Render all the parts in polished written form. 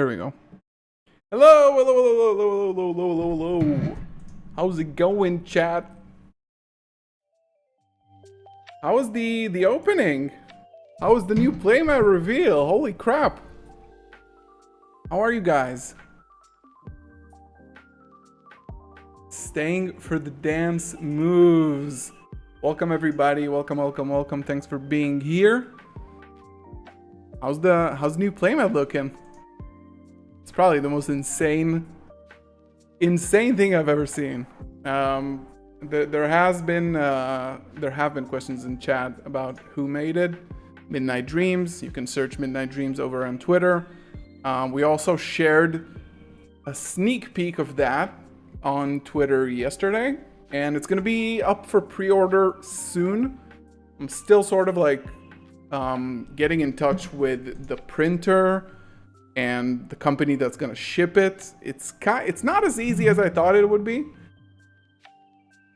There we go. Hello, hello, hello, hello, hello, hello, hello, hello. How's it going, chat? How was the opening? How was the new Playmat reveal? Holy crap. How are you guys? Staying for the dance moves. Welcome everybody. Welcome, welcome, welcome. Thanks for being here. How's new Playmat looking? It's probably the most insane thing I've ever seen. There have been questions in chat about who made it. Midnight Dreams. You can search Midnight Dreams over on Twitter. We also shared a sneak peek of that on Twitter yesterday, and it's gonna be up for pre-order soon. I'm still sort of like getting in touch with the printer and the company that's gonna ship it. It's not as easy as I thought it would be.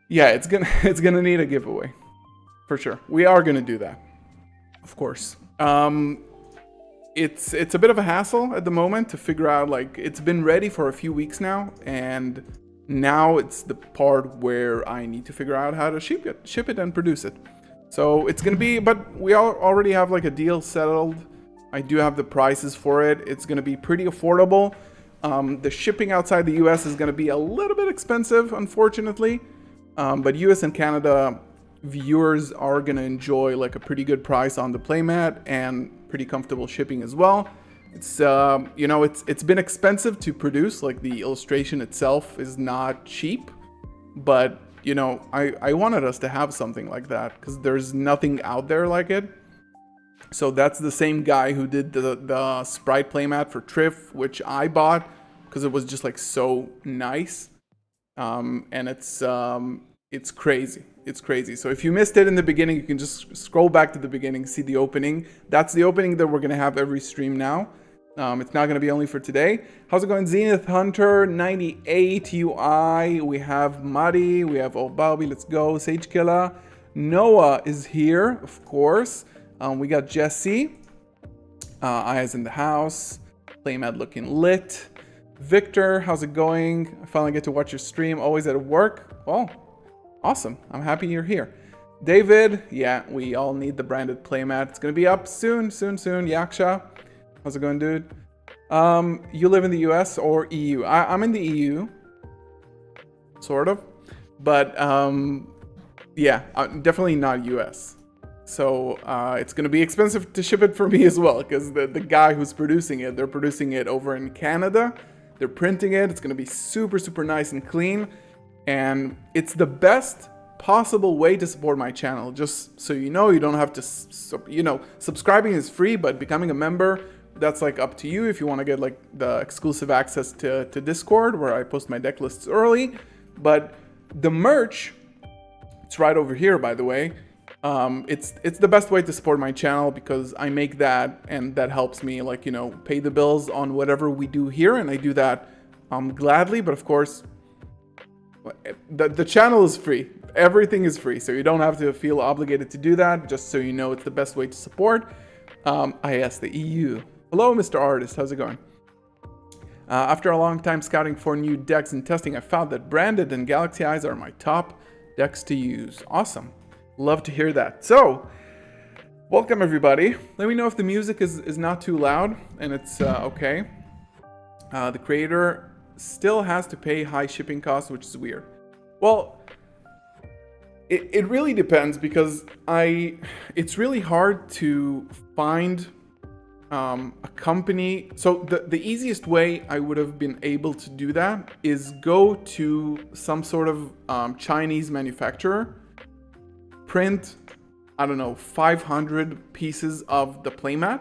Yeah, it's gonna need a giveaway for sure. We are gonna do that, of course. It's a bit of a hassle at the moment to figure out, like, it's been ready for a few weeks now, and now it's the part where I need to figure out how to ship it and produce it. So it's gonna be, but we already have like a deal settled. I do have the prices for it. It's gonna be pretty affordable. The shipping outside the US is gonna be a little bit expensive, unfortunately. But US and Canada viewers are gonna enjoy like a pretty good price on the Playmat and pretty comfortable shipping as well. It's it's been expensive to produce. Like, the illustration itself is not cheap, but I wanted us to have something like that because there's nothing out there like it. So that's the same guy who did the Sprite Playmat for Triff, which I bought because it was just like so nice. And it's crazy. It's crazy. So if you missed it in the beginning, you can just scroll back to the beginning, see the opening. That's the opening that we're gonna have every stream now. It's not gonna be only for today. How's it going, Zenith Hunter 98 UI? We have Muddy, we have Old Bobby, let's go. Sage Killer, Noah is here, of course. We got Jesse, Eyes in the house, Playmat looking lit. Victor, how's it going? I finally get to watch your stream, always at work. Oh, awesome. I'm happy you're here. David, yeah, we all need the branded Playmat. It's gonna be up soon. Yaksha, how's it going, dude? You live in the US or EU? I'm in the EU, sort of. But yeah, definitely not US. So it's gonna be expensive to ship it for me as well, because the guy who's producing it, they're producing it over in Canada. They're printing it. It's gonna be super, super nice and clean. And it's the best possible way to support my channel. Just so you know, you don't have to, subscribing is free, but becoming a member, that's like up to you if you want to get like the exclusive access to Discord, where I post my deck lists early. But the merch, it's right over here, by the way. It's the best way to support my channel because I make that, and that helps me, like, pay the bills on whatever we do here, and I do that gladly. But of course, the channel is free. Everything is free, so you don't have to feel obligated to do that. Just so you know, it's the best way to support. Yes, the EU. Hello, Mr. Artist. How's it going? After a long time scouting for new decks and testing, I found that Branded and Galaxy Eyes are my top decks to use. Awesome. Love to hear that. So, welcome everybody. Let me know if the music is not too loud and it's okay. The creator still has to pay high shipping costs, which is weird. Well, it really depends, because it's really hard to find a company. So the easiest way I would have been able to do that is go to some sort of Chinese manufacturer, print, I don't know, 500 pieces of the Playmat.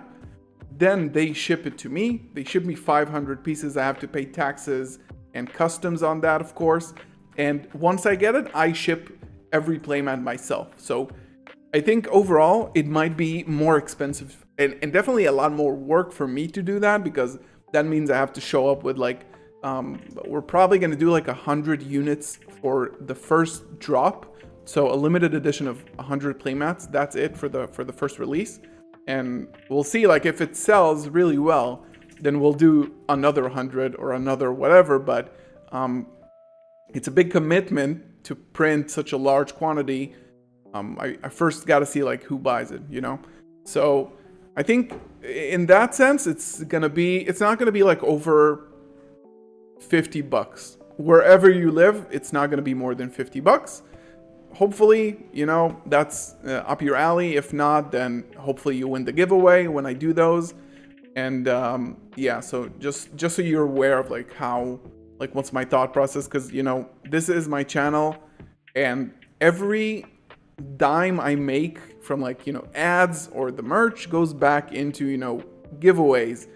Then they ship it to me. They ship me 500 pieces. I have to pay taxes and customs on that, of course. And once I get it, I ship every Playmat myself. So I think overall it might be more expensive and definitely a lot more work for me to do that, because that means I have to show up with like, we're probably going to do like 100 units for the first drop. So a limited edition of 100 Playmats. That's it for the first release. And we'll see, like, if it sells really well, then we'll do another 100 or another whatever. But it's a big commitment to print such a large quantity. I first got to see like who buys it, you know? So I think in that sense, it's not going to be like over $50. Wherever you live, it's not going to be more than $50. Hopefully, you know, that's up your alley. If not, then hopefully you win the giveaway when I do those. And yeah, so just so you're aware of like how, like what's my thought process, because you know, this is my channel, and every dime I make from like, you know, ads or the merch goes back into, you know, giveaways.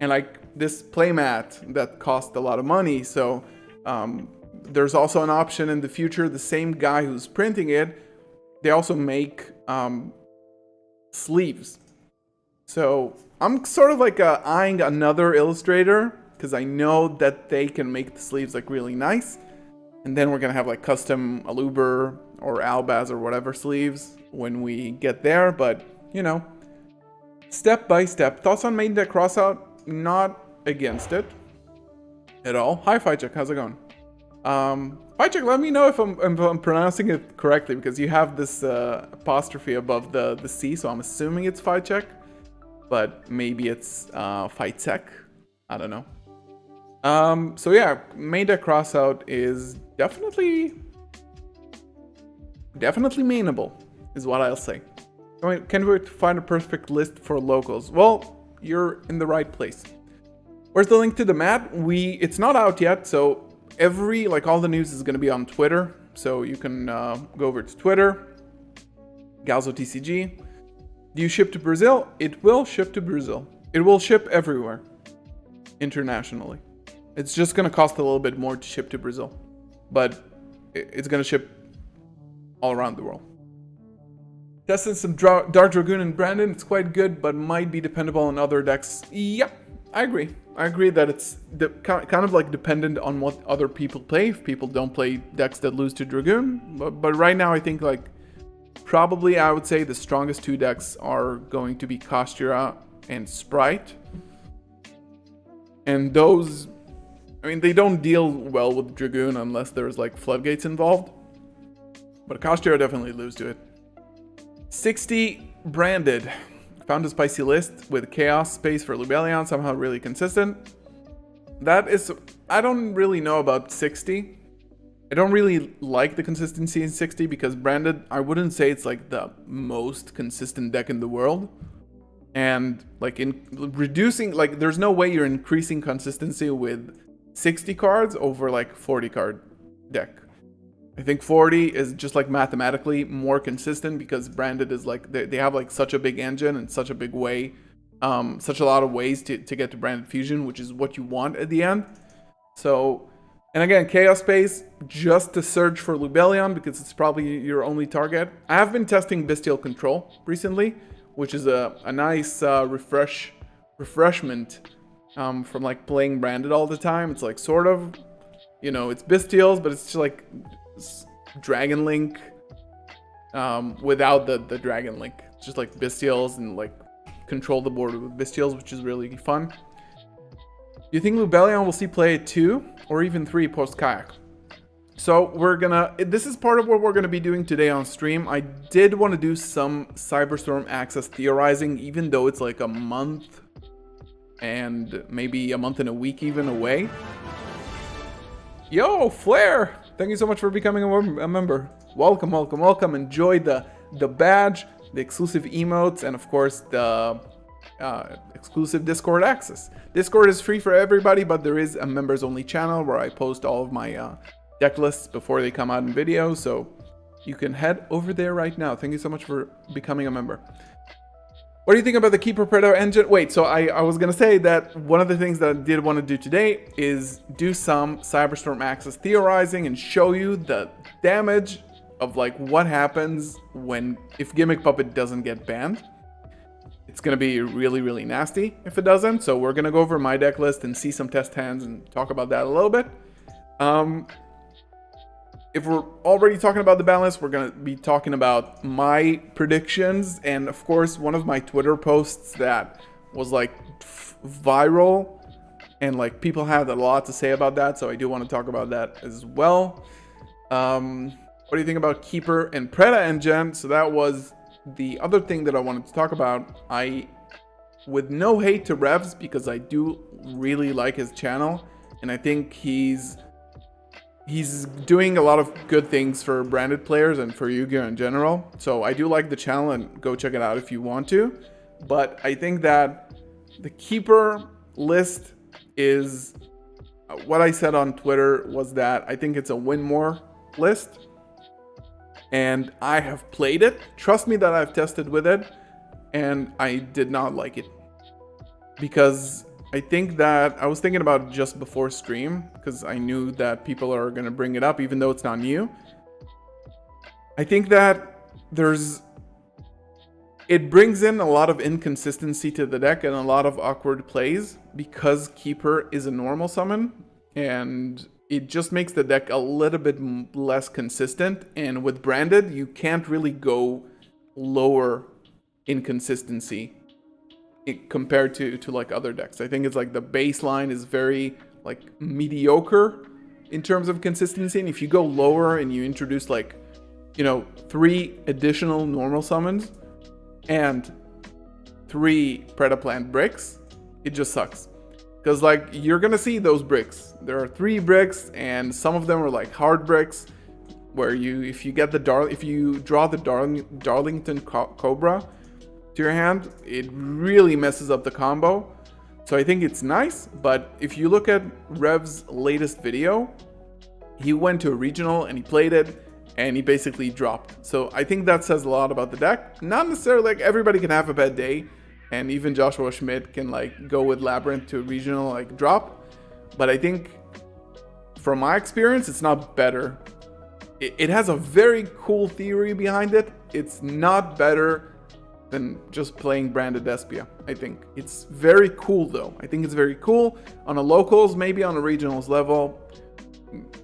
And like this playmat that cost a lot of money. So there's also an option in the future, the same guy who's printing it, they also make sleeves. So I'm sort of like eyeing another illustrator, because I know that they can make the sleeves like really nice. And then we're gonna have like custom Aluber or Albaz or whatever sleeves when we get there. But you know, step by step. Thoughts on main deck crossout? Not against it at all. Hi CYAC, how's it going? CYAC, let me know if I'm pronouncing it correctly, because you have this apostrophe above the C, so I'm assuming it's CYAC, but maybe it's CYAC. I don't know. So yeah, main deck crossout is definitely mainable, is what I'll say. Can we find a perfect list for locals? Well, you're in the right place. Where's the link to the mat? It's not out yet, so all the news is going to be on Twitter. So you can go over to Twitter, GalzoTCG. Do you ship to Brazil? It will ship to Brazil. It will ship everywhere, internationally. It's just going to cost a little bit more to ship to Brazil, but it's going to ship all around the world. Testing some Dark Dragoon and Brandon. It's quite good, but might be dependable on other decks. Yeah, I agree. I agree that it's kind of like dependent on what other people play. If people don't play decks that lose to Dragoon. But right now, I think like probably I would say the strongest two decks are going to be Kastira and Sprite. And those, I mean, they don't deal well with Dragoon unless there's like floodgates involved. But Kastira definitely lose to it. 60 branded. Found a spicy list with Chaos Space for Lubellion, somehow really consistent. That is, I don't really know about 60. I don't really like the consistency in 60 because branded, I wouldn't say it's like the most consistent deck in the world. And like in reducing, like there's no way you're increasing consistency with 60 cards over like 40 card deck. I think 40 is just like mathematically more consistent because branded is like, they have like such a big engine and such a big way, such a lot of ways to get to branded fusion, which is what you want at the end. So, and again, Chaos Space, just to search for Lubellion because it's probably your only target. I have been testing Bestial Control recently, which is a nice refreshment from like playing branded all the time. It's like sort of, you know, it's Bestials, but it's just like Dragon Link without the Dragon Link. It's just like Bestials and like control the board with Bestials, which is really fun. Do you think Lubellion will see play 2 or even 3 post kayak? So this is part of what we're gonna be doing today on stream. I did want to do some Cyberstorm access theorizing, even though it's like a month and maybe a month and a week even away. Yo, Flair! Thank you so much for becoming a member. Welcome, welcome, welcome. Enjoy the badge, the exclusive emotes, and of course the exclusive Discord access. Discord is free for everybody, but there is a members only channel where I post all of my deck lists before they come out in video, so you can head over there right now. Thank you so much for becoming a member. What do you think about the Keeper Predator engine? Wait, so I was gonna say that one of the things that I did want to do today is do some Cyberstorm access theorizing and show you the damage of like what happens if Gimmick Puppet doesn't get banned. It's gonna be really, really nasty if it doesn't. So we're gonna go over my deck list and see some test hands and talk about that a little bit. If we're already talking about the ban list, we're going to be talking about my predictions. And of course, one of my Twitter posts that was like viral, and like people had a lot to say about that, so I do want to talk about that as well. What do you think about Keeper and Preda Engine? So that was the other thing that I wanted to talk about. With no hate to Revs, because I do really like his channel, and I think he's doing a lot of good things for branded players and for Yu-Gi-Oh in general. So I do like the channel, and go check it out if you want to. But I think that the Keeper list is what I said on Twitter, was that I think it's a win more list, and I have played it. Trust me that I've tested with it, and I did not like it, because I think that I was thinking about it just before stream, because I knew that people are going to bring it up even though it's not new. I think that it brings in a lot of inconsistency to the deck and a lot of awkward plays, because Keeper is a normal summon, and it just makes the deck a little bit less consistent. And with branded, you can't really go lower in consistency compared to like other decks. I think it's like the baseline is very like mediocre in terms of consistency, and if you go lower and you introduce like, you know, 3 additional normal summons and 3 Predaplant bricks, it just sucks. Because like you're gonna see those bricks. There are 3 bricks, and some of them are like hard bricks, where if you draw the Darlington Cobra to your hand, it really messes up the combo. So I think it's nice, but if you look at Rev's latest video, he went to a regional and he played it, and he basically dropped. So I think that says a lot about the deck. Not necessarily like everybody can have a bad day, and even Joshua Schmidt can like go with Labyrinth to a regional like drop. But I think from my experience, it's not better. It has a very cool theory behind it. It's not better than just playing branded Despia. I think it's very cool though. I think it's very cool on a locals, maybe on a regionals level.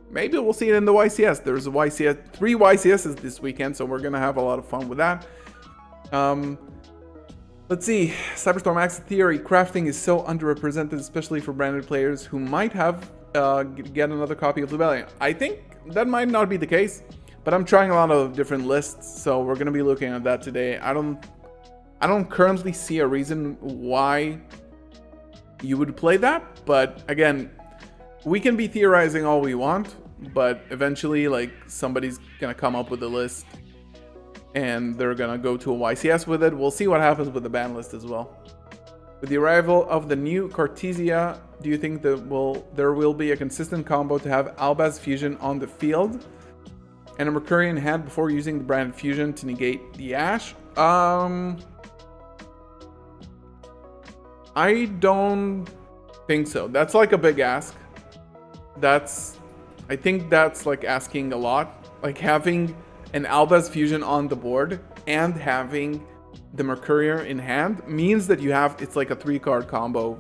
Maybe we'll see it in the YCS. There's a YCS, 3 YCSs this weekend, so we're gonna have a lot of fun with that. Let's see. Cyberstorm Axe Theory. Crafting is so underrepresented, especially for branded players who might have get another copy of Rebellion. I think that might not be the case, but I'm trying a lot of different lists, so we're gonna be looking at that today. I don't currently see a reason why you would play that, but again, we can be theorizing all we want, but eventually like somebody's gonna come up with a list and they're gonna go to a YCS with it. We'll see what happens with the ban list as well. With the arrival of the new Cartesia, do you think that there will be a consistent combo to have Albaz Fusion on the field and a Mercurian hand before using the branded fusion to negate the Ash? I don't think so. That's like a big ask. I think that's like asking a lot. Like having an Albaz Fusion on the board and having the Mercurian in hand means that it's like a 3-card combo,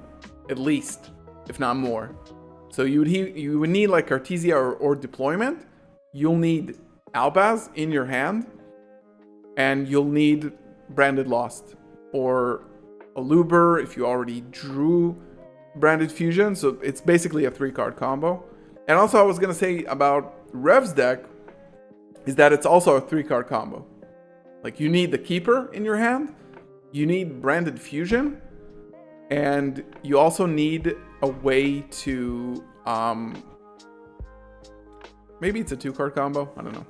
at least, if not more. So you would need like Cartesia or Deployment. You'll need Albaz in your hand, and you'll need Branded Lost or Aluber if you already drew Branded Fusion. So it's basically a 3-card combo. And also I was gonna say about Rev's deck is that it's also a 3-card combo. Like you need the Keeper in your hand, you need Branded Fusion, and you also need a way to maybe it's a 2-card combo, I don't know.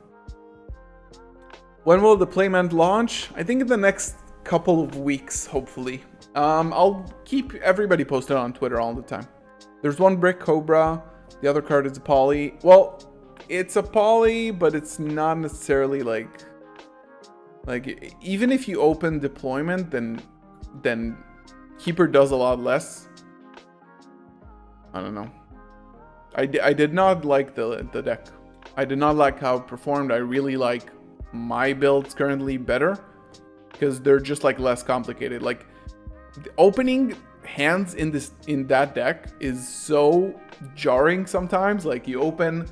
When will the Playmat launch? I think in the next couple of weeks, hopefully. I'll keep everybody posted on Twitter all the time. There's 1 Brick Cobra, the other card is a poly. Well, it's a poly, but it's not necessarily like even if you open Deployment, then Keeper does a lot less. I don't know. I did not like the deck. I did not like how it performed. I really like my builds currently better because they're just like less complicated. Like opening hands in that deck is so jarring sometimes. Like you open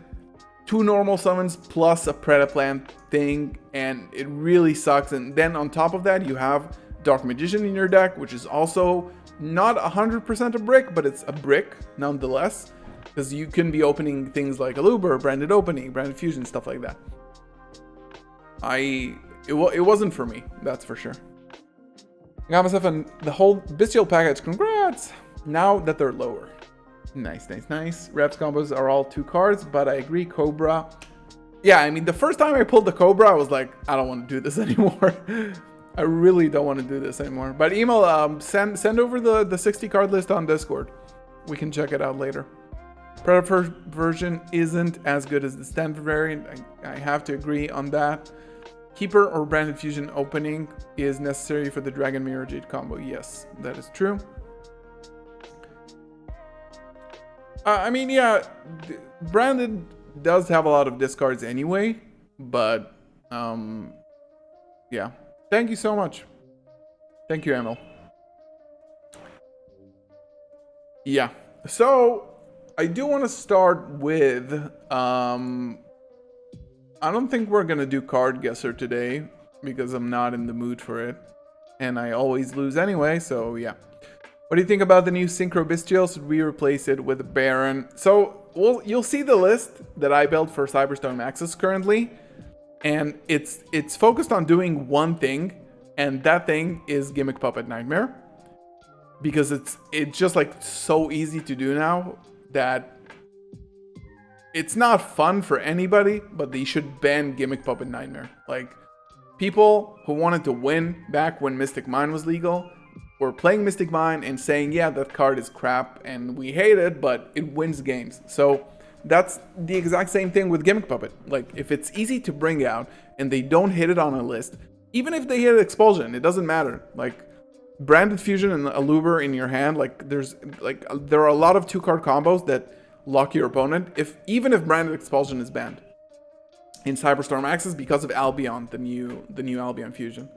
2 normal summons plus a Predaplant thing, and it really sucks. And then on top of that, you have Dark Magician in your deck, which is also not 100% a brick, but it's a brick nonetheless, because you can be opening things like Aluber, Branded Opening, Branded Fusion, stuff like that. It wasn't for me, that's for sure. I got myself the whole Bestial package. Congrats! Now that they're lower. Nice, nice, nice. Reps combos are all 2 cards, but I agree, Cobra. Yeah, I mean, the first time I pulled the Cobra, I was like, I don't want to do this anymore. I really don't want to do this anymore. But email, send over the 60 card list on Discord. We can check it out later. Predator version isn't as good as the standard variant. I have to agree on that. Keeper or Branded Fusion opening is necessary for the Dragon Mirror Jade combo. Yes, that is true. I mean, yeah, Branded does have a lot of discards anyway, but yeah. Thank you so much. Thank you, Emil. Yeah, so I do want to start with I don't think we're gonna do Card Guesser today because I'm not in the mood for it, and I always lose anyway, so yeah. What do you think about the new Synchro Bestial? Should we replace it with a Baron? So you'll see the list that I built for Cyberstorm Access currently, and it's focused on doing one thing, and that thing is Gimmick Puppet Nightmare, because it's just like so easy to do now that it's not fun for anybody, but they should ban Gimmick Puppet Nightmare. Like, people who wanted to win back when Mystic Mine was legal were playing Mystic Mine and saying, yeah, that card is crap and we hate it, but it wins games. So that's the exact same thing with Gimmick Puppet. Like, if it's easy to bring out and they don't hit it on a list, even if they hit Expulsion, it doesn't matter. Like, Branded Fusion and Aluber in your hand, there are a lot of 2-card combos that lock your opponent, even if Branded Expulsion is banned in Cyberstorm Access because of Albion, the new Albion fusion.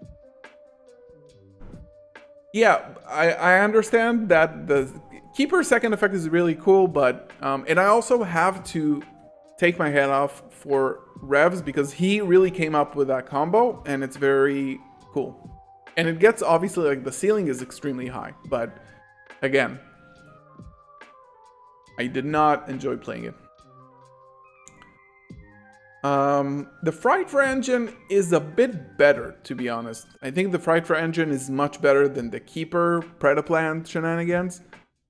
Yeah, I understand that the Keeper second effect is really cool, but and I also have to take my head off for Revs because he really came up with that combo and it's very cool. And it gets, obviously, like, the ceiling is extremely high, but again, I did not enjoy playing it. The Frightfur engine is a bit better, to be honest. I think the Frightfur engine is much better than the Keeper Predaplant shenanigans,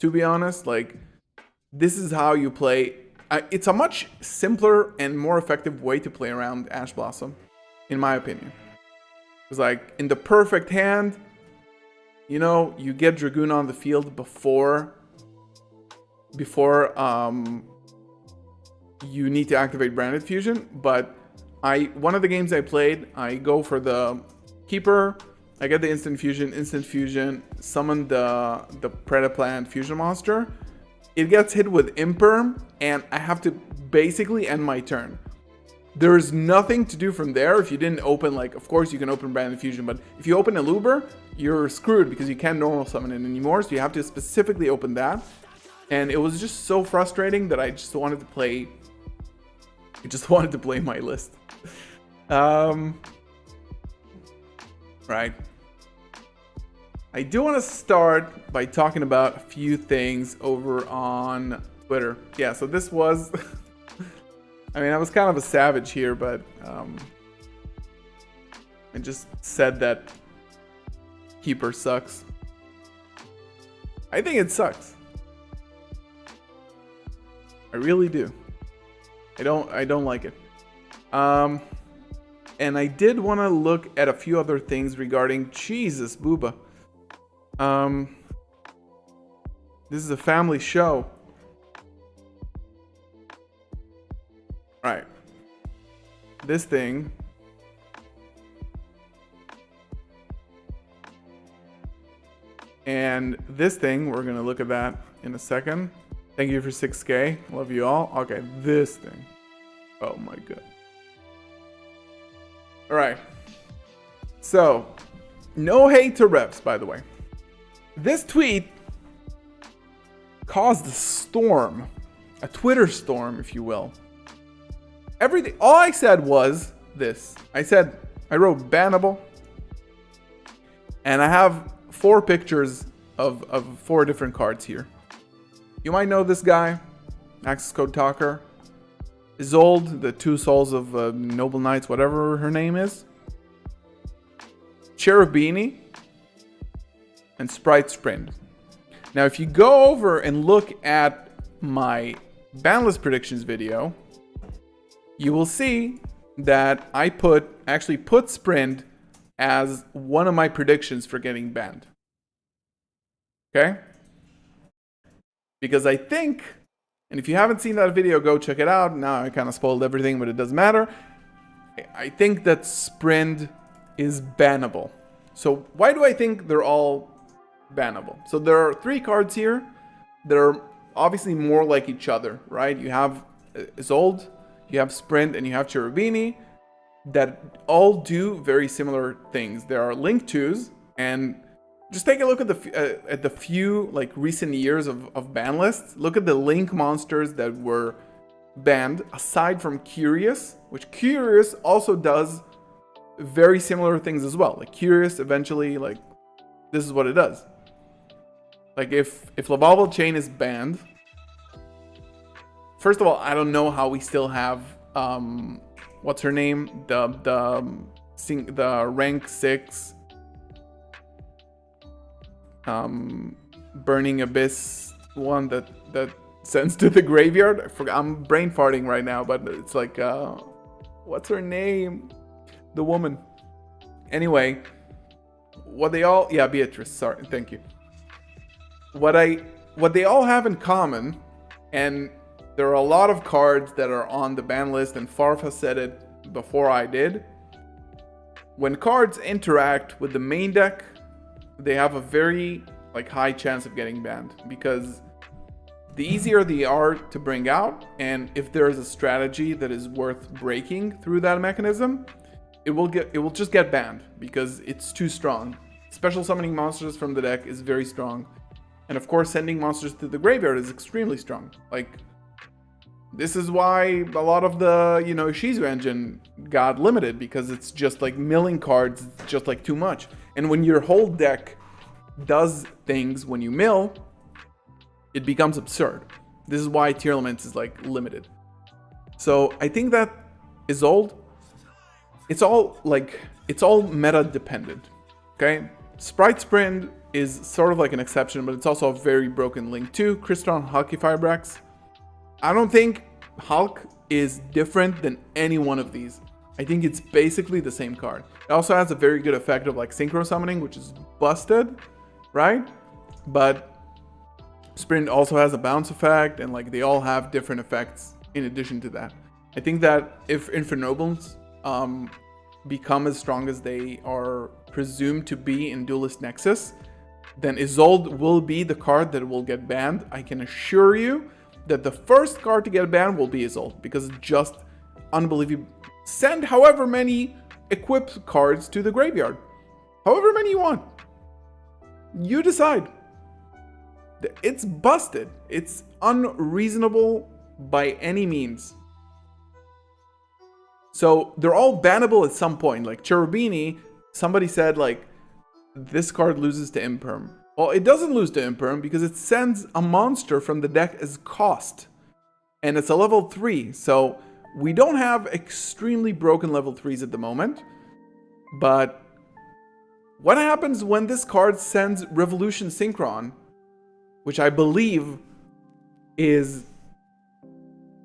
to be honest. Like, this is how you play. It's a much simpler and more effective way to play around Ash Blossom, in my opinion. It's like, in the perfect hand, you know, you get Dragoon on the field before you need to activate Branded Fusion. But one of the games I played, I go for the Keeper, I get the instant fusion, summon the Predaplant fusion monster. It gets hit with Imperm, and I have to basically end my turn. There is nothing to do from there if you didn't open, like, of course you can open Branded Fusion, but if you open Aluber, you're screwed because you can't normal summon it anymore, so you have to specifically open that. And it was just so frustrating that I just wanted to play my list. Right. I do want to start by talking about a few things over on Twitter. Yeah, so this was... I mean, I was kind of a savage here, but I just said that Keeper sucks. I think it sucks. I really do. I don't like it. And I did want to look at a few other things regarding Jesus Booba. This is a family show. Right. This thing. And this thing, we're going to look at that in a second. Thank you for 6K. Love you all. Okay, this thing. Oh my god. Alright. So, no hate to Revs, by the way. This tweet caused a storm. A Twitter storm, if you will. Everything. All I said was this. I wrote bannable. And I have 4 pictures of 4 different cards here. You might know this guy, Access Code Talker. Isolde, the 2 souls of Noble Knights, whatever her name is. Cherubini. And Sprite Sprint. Now, if you go over and look at my banlist predictions video, you will see that I actually put Sprint as one of my predictions for getting banned. Okay? Because I think, and if you haven't seen that video, go check it out. Now I kind of spoiled everything, but it doesn't matter. I think that Sprint is bannable. So why do I think they're all bannable? So there are 3 cards here that are obviously more like each other, right? You have Isolde, you have Sprint, and you have Cherubini that all do very similar things. There are Link 2s, and just take a look at the few like recent years of ban lists. Look at the Link monsters that were banned, aside from Curious, which Curious also does very similar things as well. Like Curious eventually, like, this is what it does. Like if Lavalval Chain is banned, first of all, I don't know how we still have what's her name, the rank 6 Burning Abyss one that sends to the graveyard. I'm brain farting right now, but it's like what's her name, the woman. Anyway, Beatrice, sorry, thank you. What they all have in common, and there are a lot of cards that are on the ban list, and Farf has said it before I did. When cards interact with the main deck, they have a very high chance of getting banned, because the easier they are to bring out, and if there is a strategy that is worth breaking through that mechanism, it will just get banned because it's too strong. Special summoning monsters from the deck is very strong. And of course, sending monsters to the graveyard is extremely strong. Like, this is why a lot of the, Ishizu engine got limited, because it's just like milling cards, it's just like too much. And when your whole deck does things when you mill, it becomes absurd. This is why tier elements is limited. So I think that Isolde, it's all meta dependent. Okay? Sprite Sprint is sort of like an exception, but it's also a very broken Link too. Crystron, Hulky Firebrax. I don't think Hulk is different than any one of these. I think it's basically the same card. It also has a very good effect of synchro summoning, which is busted, right? But Sprint also has a bounce effect, and they all have different effects in addition to that. I think that if Infernobles become as strong as they are presumed to be in Duelist Nexus, then Isolde will be the card that will get banned. I can assure you that the first card to get banned will be Isolde, because it's just unbelievable. Send however many equipped cards to the graveyard. However many you want. You decide. It's busted. It's unreasonable by any means. So they're all bannable at some point. Like Cherubini, somebody said this card loses to Imperm. Well, it doesn't lose to Imperm because it sends a monster from the deck as cost. And it's a level 3. So we don't have extremely broken level 3s at the moment. But what happens when this card sends Revolution Synchron, which I believe is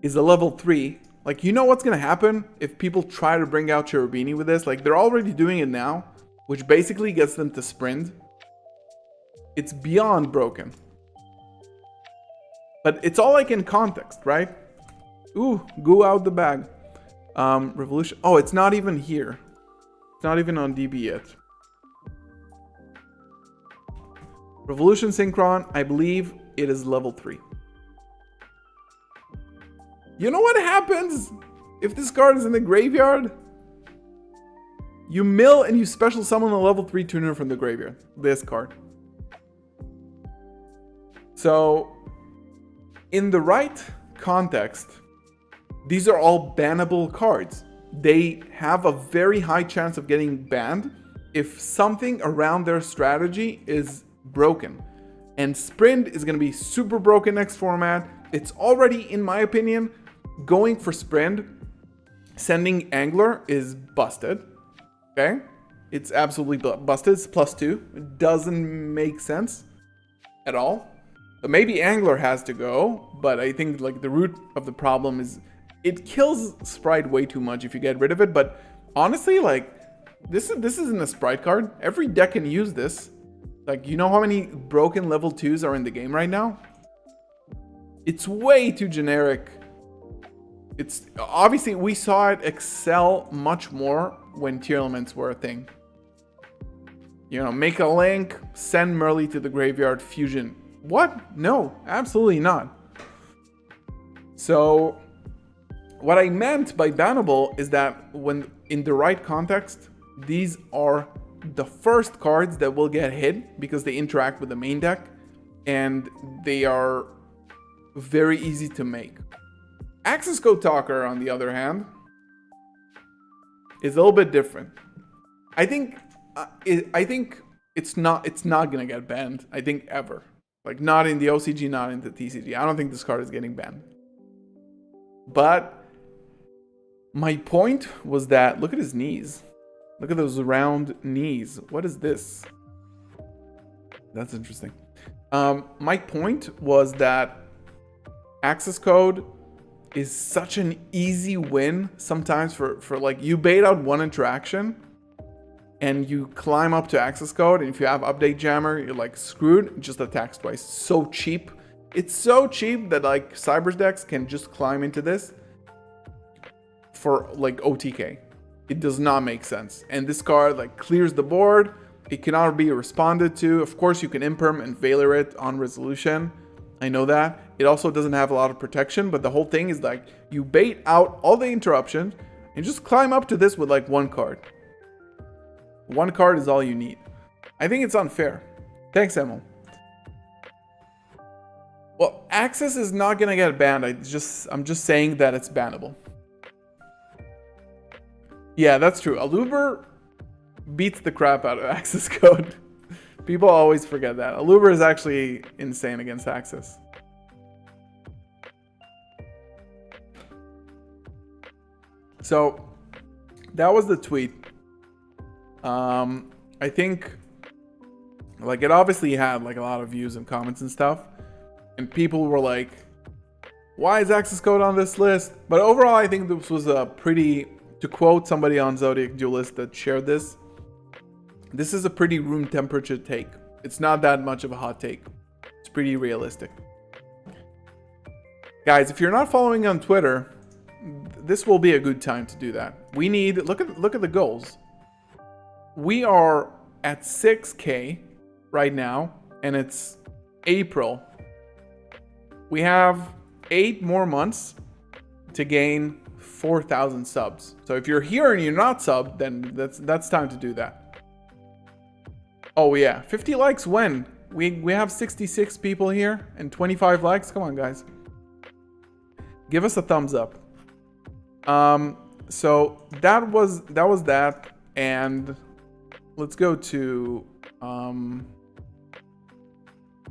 a level 3? You know what's going to happen if people try to bring out Cherubini with this? They're already doing it now, which basically gets them to sprint. It's beyond broken. But it's all in context, right? Ooh, go out the bag. Revolution. Oh, it's not even here. It's not even on DB yet. Revolution Synchron, I believe it is level 3. You know what happens if this card is in the graveyard? You mill and you special summon a level 3 tuner from the graveyard. This card. So, in the right context, these are all bannable cards. They have a very high chance of getting banned if something around their strategy is broken. And Sprint is going to be super broken next format. It's already, in my opinion, going for Sprint, sending Angler is busted. Okay? It's absolutely busted. It's +2. It doesn't make sense at all. But maybe Angler has to go, but I think like the root of the problem is it kills Sprite way too much if you get rid of it. But honestly, like this isn't a Sprite card. Every deck can use this. Like, you know how many broken level 2s are in the game right now? It's way too generic. It's obviously we saw it excel much more when tier elements were a thing. You know, make a link, send Merly to the graveyard, fusion. What? No, absolutely not. So what I meant by bannable is that when in the right context, these are the first cards that will get hit because they interact with the main deck and they are very easy to make. Access Code Talker, on the other hand, is a little bit different. I think it's not gonna get banned. I think ever. Like, not in the OCG, not in the TCG. I don't think this card is getting banned. But my point was that, look at his knees. Look at those round knees. What is this? That's interesting. My point was that access code is such an easy win sometimes for like, you bait out one interaction and you climb up to access code, and if you have update jammer, you're like screwed. It just attacks twice. So cheap. It's so cheap that like Cybers decks can just climb into this for like OTK. It does not make sense. And this card like clears the board. It cannot be responded to. Of course, you can imperm and Veiler it on resolution. I know that. It also doesn't have a lot of protection, but the whole thing is like you bait out all the interruptions and just climb up to this with like one card. One card is all you need. I think it's unfair. Thanks, Emil. Well, access is not gonna get banned. I'm just saying that it's bannable. Yeah, that's true. Aluber beats the crap out of access code. People always forget that. Aluber is actually insane against access. So that was the tweet. I think like it obviously had like a lot of views and comments and stuff, and people were like, why is access code on this list? But overall, I think this was a pretty, to quote somebody on Zodiac Duelist that shared this, this is a pretty room temperature take. It's not that much of a hot take. It's pretty realistic. Guys, if you're not following on Twitter, this will be a good time to do that. We need, look at the goals. We are at 6K right now, and it's April. We have 8 more months to gain 4,000 subs. So if you're here and you're not subbed, then that's time to do that. Oh yeah, 50 likes when? We have 66 people here and 25 likes. Come on, guys. Give us a thumbs up. So that was that, and let's go to the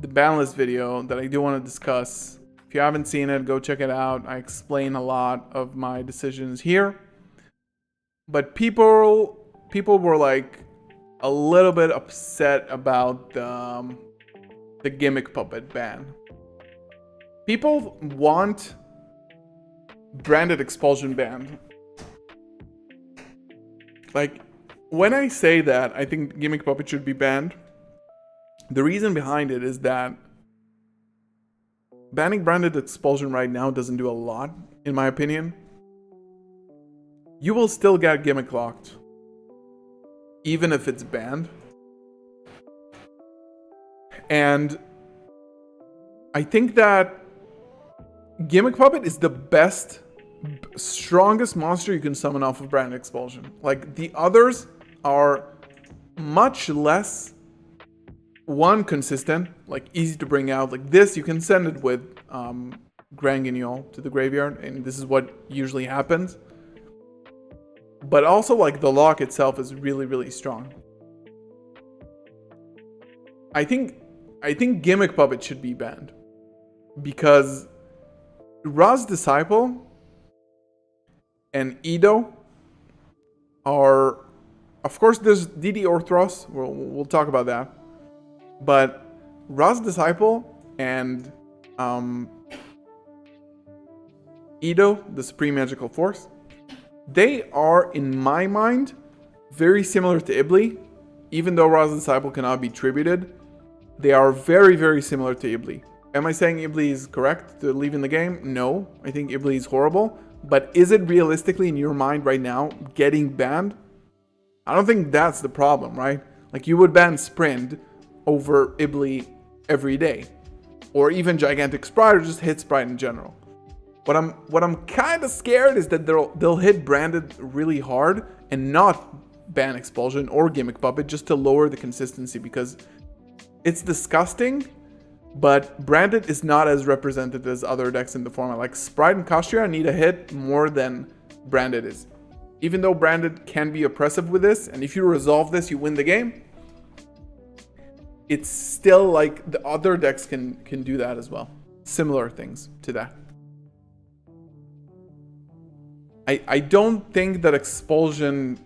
ban list video that I do want to discuss. If you haven't seen it, go check it out. I explain a lot of my decisions here. But people were like a little bit upset about the Gimmick puppet ban. People want branded expulsion banned. Like, when I say that I think Gimmick puppet should be banned, the reason behind it is that banning branded expulsion right now doesn't do a lot, in my opinion. You will still get Gimmick locked, even if it's banned. And I think that Gimmick puppet is the best, strongest monster you can summon off of branded expulsion. Like, the others are much less, one, consistent, like easy to bring out. Like this, you can send it with Grand Guignol to the graveyard, and this is what usually happens. But also, like, the lock itself is really, really strong. I think Gimmick Puppet should be banned. Because Ra's Disciple and Edo are, of course, there's DD Orthros. We'll talk about that. But Ra's Disciple and Edo, the Supreme Magical Force, they are, in my mind, very similar to Ibli. Even though Ra's Disciple cannot be tributed, they are very, very similar to Ibli. Am I saying Ibli is correct to leave in the game? No, I think Ibli is horrible. But is it realistically in your mind right now getting banned? I don't think that's the problem, right? Like, you would ban Sprint over Ibli every day. Or even Gigantic Sprite, or just hit Sprite in general. What I'm kind of scared is that they'll hit Branded really hard and not ban Expulsion or Gimmick Puppet just to lower the consistency, because it's disgusting, but Branded is not as represented as other decks in the format. Like Sprite and Kashira need a hit more than Branded is. Even though Branded can be oppressive with this, and if you resolve this, you win the game, it's still like the other decks can do that as well. Similar things to that. I don't think that Expulsion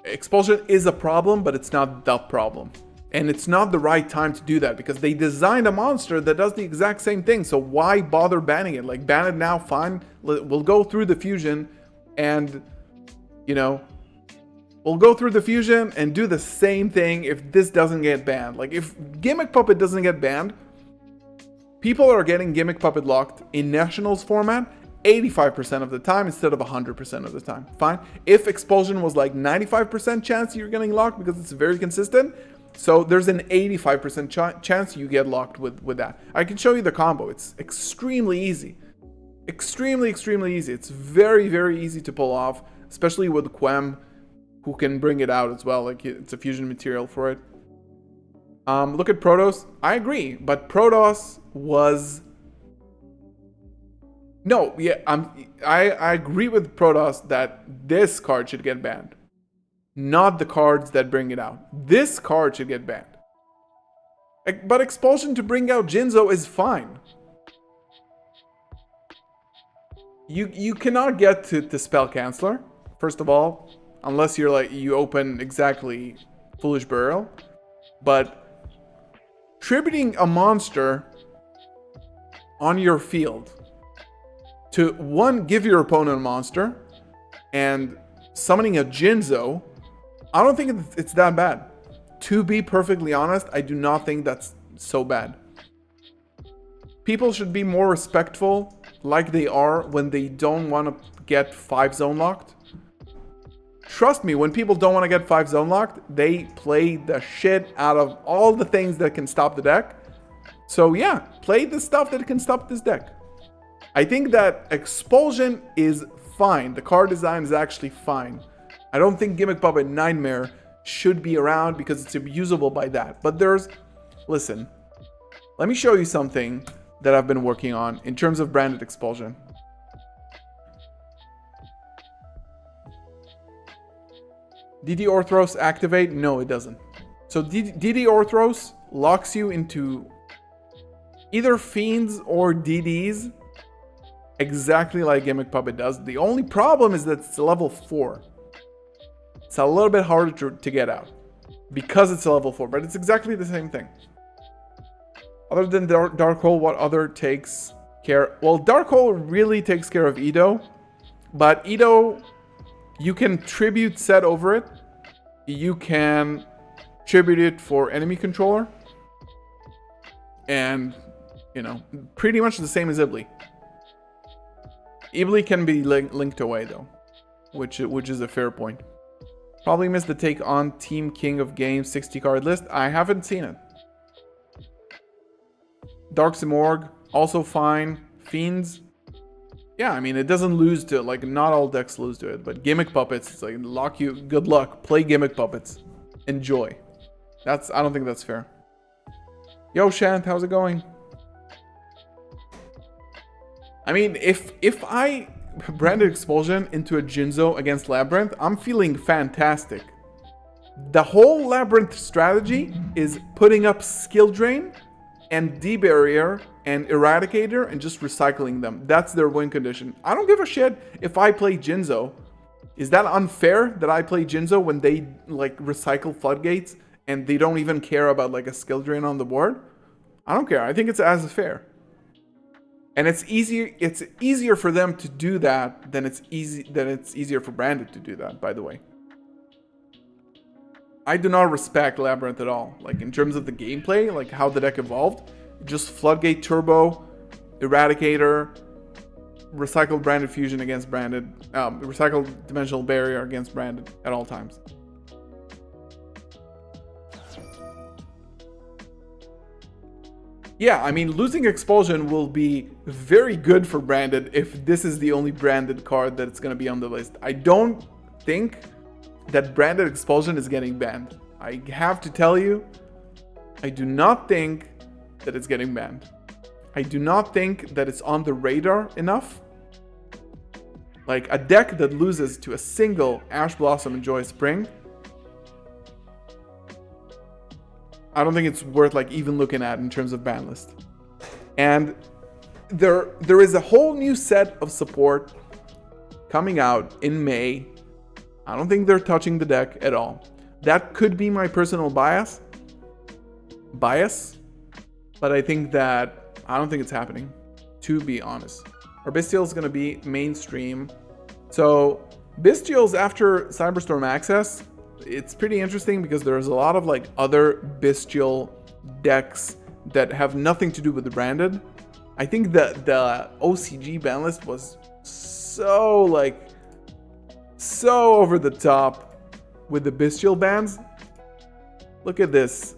is a problem, but it's not the problem. And it's not the right time to do that, because they designed a monster that does the exact same thing. So why bother banning it? Like, ban it now, fine. We'll go through the fusion and, you know, we'll go through the fusion and do the same thing if this doesn't get banned. Like, if Gimmick Puppet doesn't get banned, people are getting Gimmick Puppet locked in Nationals format 85% of the time instead of 100% of the time. Fine. If Expulsion was like 95% chance you're getting locked because it's very consistent, so there's an 85% chance you get locked with that. I can show you the combo. It's extremely easy. Extremely, extremely easy. It's very, very easy to pull off, especially with Quem, who can bring it out as well. Like, it's a fusion material for it. Look at Protoss. I agree, but Protoss was... No, yeah, I agree with Protoss that this card should get banned. Not the cards that bring it out. This card should get banned. But Expulsion to bring out Jinzo is fine. You cannot get to Spell Canceller, first of all, unless you're like, you open exactly Foolish Burial. But tributing a monster on your field to, one, give your opponent a monster, and summoning a Jinzo, I don't think it's that bad. To be perfectly honest, I do not think that's so bad. People should be more respectful, like they are when they don't want to get 5 zone locked. Trust me, when people don't want to get 5 zone locked, they play the shit out of all the things that can stop the deck. So yeah, play the stuff that can stop this deck. I think that Expulsion is fine. The card design is actually fine. I don't think Gimmick Puppet Nightmare should be around because it's abusable by that. But listen, let me show you something that I've been working on in terms of branded Expulsion. DD Orthros activate? No, it doesn't. So DD Orthros locks you into either Fiends or DDs, exactly like Gimmick Puppet does. The only problem is that it's a level 4. It's a little bit harder to get out because it's a level 4, but it's exactly the same thing. Other than Dark Hole, what other takes care? Well, Dark Hole really takes care of Edo, but Edo, you can tribute set over it. You can tribute it for enemy controller. And, you know, pretty much the same as Ibli. Ibli can be linked away though, which is a fair point. Probably missed the take on Team King of Games 60 card list. I haven't seen it. Dark Simorg, also fine. Fiends, yeah, I mean, it doesn't lose to it. Like, not all decks lose to it, but Gimmick Puppets, it's like, lock you, good luck, play Gimmick Puppets, enjoy. I don't think that's fair. Yo, Shant, how's it going? I mean, if I branded Expulsion into a Jinzo against Labyrinth, I'm feeling fantastic. The whole Labyrinth strategy is putting up skill drain and debarrier and eradicator and just recycling them. That's their win condition. I don't give a shit if I play Jinzo. Is that unfair that I play Jinzo when they like recycle floodgates and they don't even care about like a skill drain on the board? I don't care. I think it's as fair. And it's easier for them to do that than it's easier for Branded to do that, by the way. I do not respect Labyrinth at all. Like in terms of the gameplay, like how the deck evolved, just Floodgate Turbo, Eradicator, recycled Branded Fusion against Branded, recycled Dimensional Barrier against Branded at all times. Yeah, I mean, losing Expulsion will be very good for Branded if this is the only Branded card that's going to be on the list. I don't think that Branded Expulsion is getting banned. I have to tell you, I do not think that it's getting banned. I do not think that it's on the radar enough. Like a deck that loses to a single Ash Blossom and Joy Spring, I don't think it's worth like even looking at in terms of ban list. And there is a whole new set of support coming out in May. I don't think they're touching the deck at all. That could be my personal bias, but I think that I don't think it's happening, to be honest. Our Bestial is going to be mainstream. So Bestials after Cyberstorm Access, it's pretty interesting because there's a lot of like other Bestial decks that have nothing to do with the Branded. I think that the OCG ban list was so over the top with the Bestial bans. Look at this.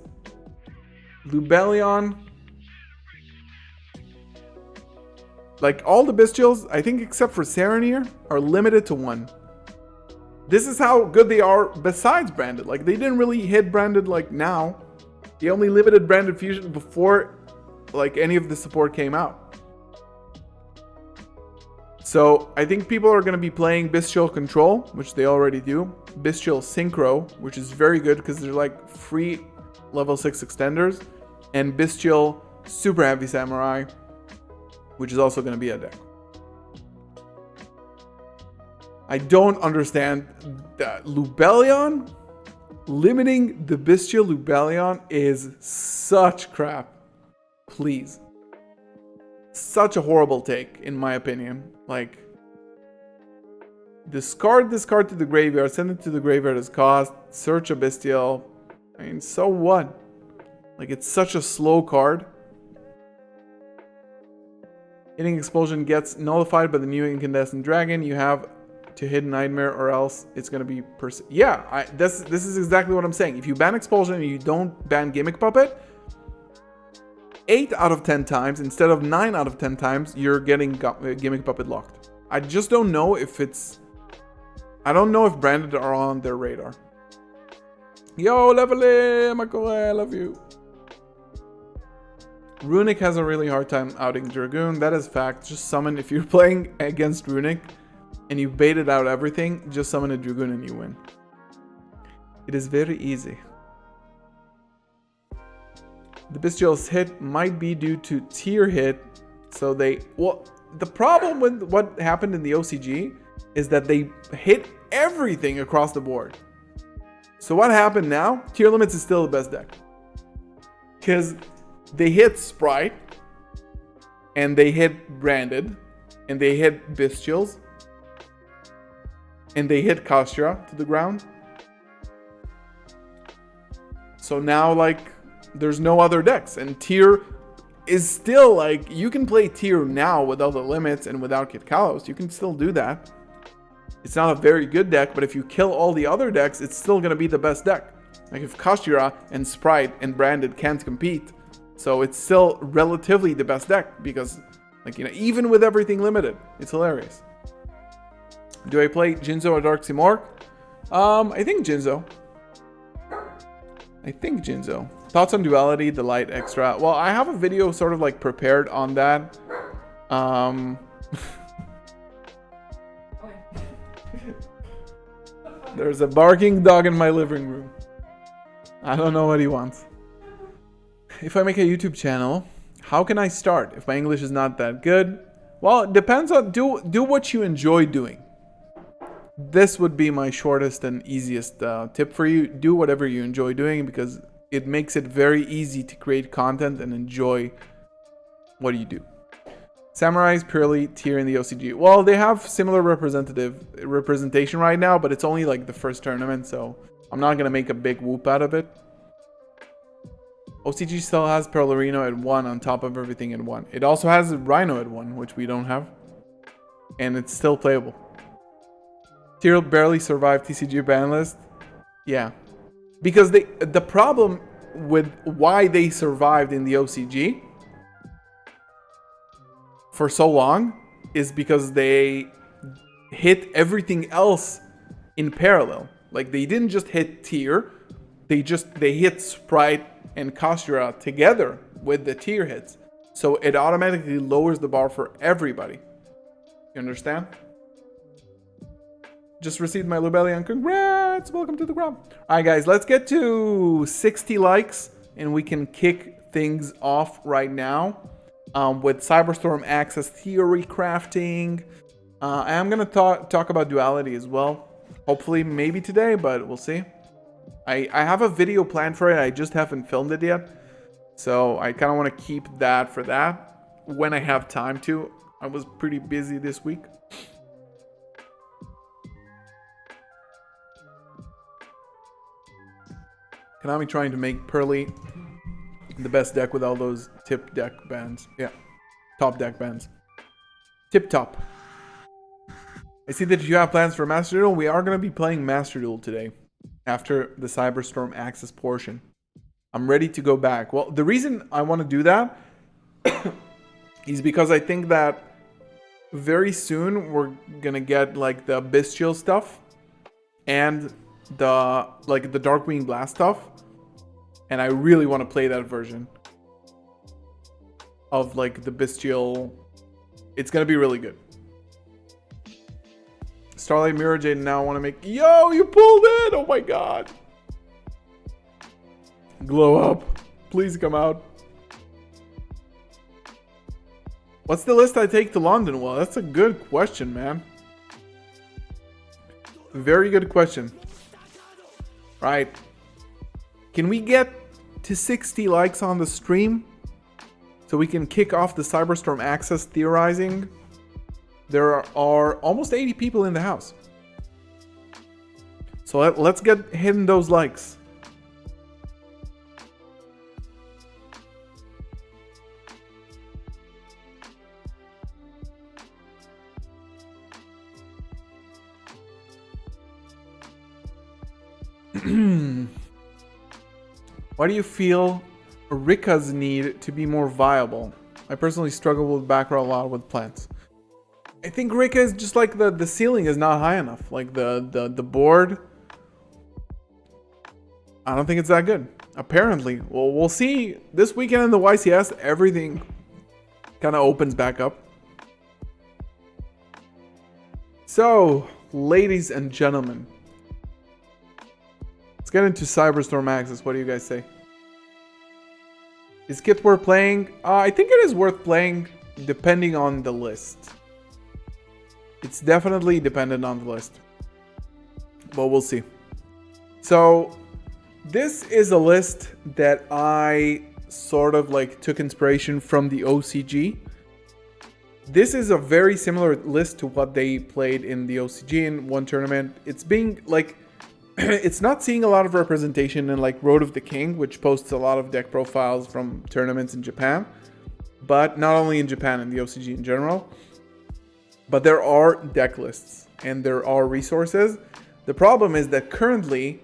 Lubellion. Like all the Bestials, I think except for Serenir, are limited to 1. This is how good they are besides Branded. Like they didn't really hit Branded like now. They only limited Branded Fusion before like any of the support came out. So I think people are going to be playing Bestial Control, which they already do. Bestial Synchro, which is very good because they're like free level 6 extenders. And Bestial Super Heavy Samurai, which is also going to be a deck. I don't understand that Lubellion. Limiting the Bestial Lubellion is such crap. Please. Such a horrible take, in my opinion. Like, discard this card to the graveyard, send it to the graveyard as cost, search a Bestial. I mean, so what? Like, it's such a slow card. Hitting Expulsion gets nullified by the new Incandescent Dragon. You have to hit Nightmare or else it's going to be... Yeah, this is exactly what I'm saying. If you ban Expulsion and you don't ban Gimmick Puppet, 8 out of 10 times, instead of 9 out of 10 times, you're getting Gimmick Puppet locked. I just don't know if it's... I don't know if Branded are on their radar. Yo, Levely, Michael, I love you. Runic has a really hard time outing Dragoon. That is fact. Just summon, if you're playing against Runic and you baited out everything, just summon a Dragoon and you win. It is very easy. The Bestial's hit might be due to tier hit. So well, the problem with what happened in the OCG is that they hit everything across the board. So what happened now? Tier Limits is still the best deck. Because they hit Sprite, and they hit Branded, and they hit Bestials, and they hit Kastra to the ground. So now, like, there's no other decks, and Tier is still, like, you can play Tier now without the limits and without Kit Kalos. You can still do that. It's not a very good deck, but if you kill all the other decks, it's still going to be the best deck. Like, if Kastra and Sprite and Branded can't compete, so it's still relatively the best deck because, like, you know, even with everything limited, it's hilarious. Do I play Jinzo or Dark Simorgh? I think Jinzo. Thoughts on Duality, the light extra? Well, I have a video sort of like prepared on that. There's a barking dog in my living room. I don't know what he wants. If I make a YouTube channel, how can I start if my English is not that good? Well, it depends on do what you enjoy doing. This would be my shortest and easiest tip for you. Do whatever you enjoy doing because it makes it very easy to create content and enjoy what you do. Samurai's purely tier in the OCG. Well, they have similar representation right now, but it's only like the first tournament, so I'm not gonna make a big whoop out of it. OCG still has Perlerino at 1 on top of everything at 1. It also has Rhino at 1, which we don't have. And it's still playable. Tier barely survived TCG ban list. Yeah. Because the problem with why they survived in the OCG for so long is because they hit everything else in parallel. Like they didn't just hit tier, they hit Sprite and Kashira together with the tier hits. So it automatically lowers the bar for everybody. You understand? Just received my Lubellion. Congrats! Welcome to the crowd. Alright guys, let's get to 60 likes and we can kick things off right now with Cyberstorm Access Theory Crafting. I'm going to talk about duality as well. Hopefully maybe today, but we'll see. I have a video planned for it. I just haven't filmed it yet. So I kind of want to keep that for that when I have time to. I was pretty busy this week. Konami trying to make Pearly the best deck with all those tip deck bands. Yeah, top deck bands. Tip top. I see that you have plans for Master Duel. We are going to be playing Master Duel today after the Cyberstorm Access portion. I'm ready to go back. Well, the reason I want to do that is because I think that very soon we're going to get like the Bestial stuff and the Darkwing Blast stuff. And I really want to play that version of like the Bestial. It's going to be really good. Starlight Mirror Jade now want to make... Yo, you pulled it! Oh my god. Glow up. Please come out. What's the list I take to London? Well, that's a good question, man. Very good question. Right. Can we get to 60 likes on the stream so we can kick off the Cyberstorm Access theorizing? There are almost 80 people in the house. So let's get hitting those likes. Why do you feel Rika's need to be more viable? I personally struggle with back row a lot with plants. I think Rika is just like the ceiling is not high enough. Like the board, I don't think it's that good. Apparently. Well, we'll see this weekend in the YCS. Everything kind of opens back up. So, ladies and gentlemen, let's get into Cyberstorm Access. What do you guys say? Is Kit worth playing? I think it is worth playing depending on the list. It's definitely dependent on the list. But we'll see. So, this is a list that I sort of like took inspiration from the OCG. This is a very similar list to what they played in the OCG in one tournament. It's being like... it's not seeing a lot of representation in like Road of the King, which posts a lot of deck profiles from tournaments in Japan. But not only in Japan, in the OCG in general. But there are deck lists and there are resources. The problem is that currently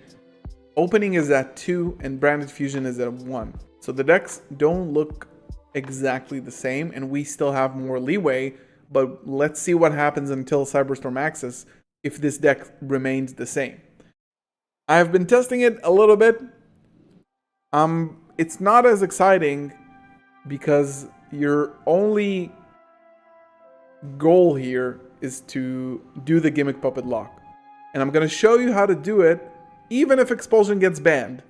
opening is at 2 and branded fusion is at 1. So the decks don't look exactly the same and we still have more leeway. But let's see what happens until Cyberstorm Access if this deck remains the same. I've been testing it a little bit. It's not as exciting because your only goal here is to do the Gimmick Puppet lock. And I'm going to show you how to do it even if Expulsion gets banned.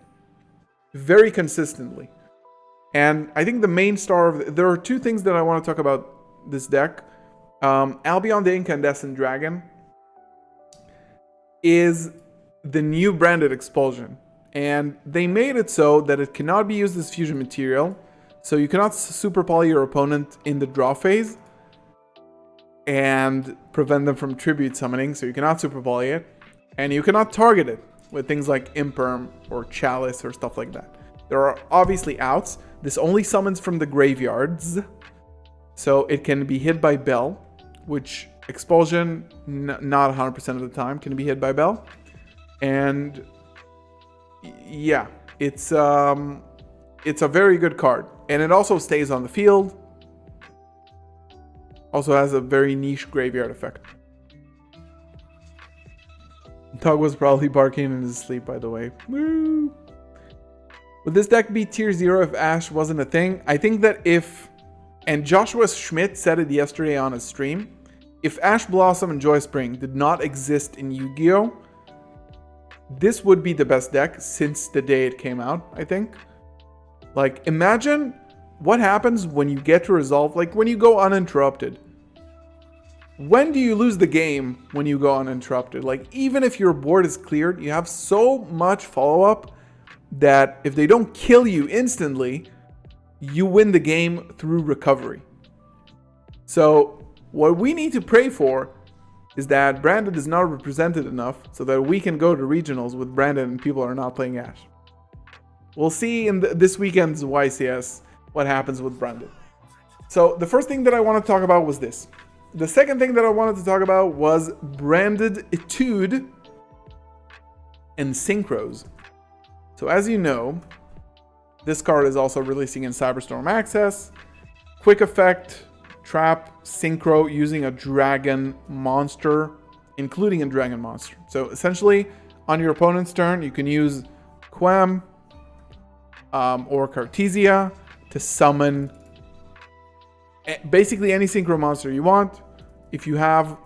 very consistently. And I think the main star of there are two things that I want to talk about this deck. Albion the Incandescent Dragon is the new branded Expulsion. And they made it so that it cannot be used as fusion material. So you cannot super poly your opponent in the draw phase and prevent them from tribute summoning. So you cannot super poly it. And you cannot target it with things like Imperm or Chalice or stuff like that. There are obviously outs. This only summons from the graveyards. So it can be hit by Bell, which Expulsion, not 100% of the time, can be hit by Bell. And yeah, it's a very good card. And it also stays on the field. Also has a very niche graveyard effect. Tug was probably barking in his sleep, by the way. Woo! Would this deck be tier 0 if Ash wasn't a thing? I think that if, and Joshua Schmidt said it yesterday on his stream, if Ash Blossom and Joy Spring did not exist in Yu-Gi-Oh!, this would be the best deck since the day it came out, I think. Like, imagine what happens when you get to resolve, like when you go uninterrupted. When do you lose the game when you go uninterrupted? Like, even if your board is cleared, you have so much follow-up that if they don't kill you instantly, you win the game through recovery. So what we need to pray for is that Branded is not represented enough so that we can go to regionals with Branded and people are not playing Ash. We'll see in this weekend's YCS what happens with Branded. So the first thing that I want to talk about was this. The second thing that I wanted to talk about was Branded Etude and Synchros. So as you know, this card is also releasing in Cyberstorm Access. Quick effect, trap, synchro using a dragon monster, including a dragon monster. So essentially, on your opponent's turn, you can use Quem or Cartesia to summon basically any synchro monster you want. If you have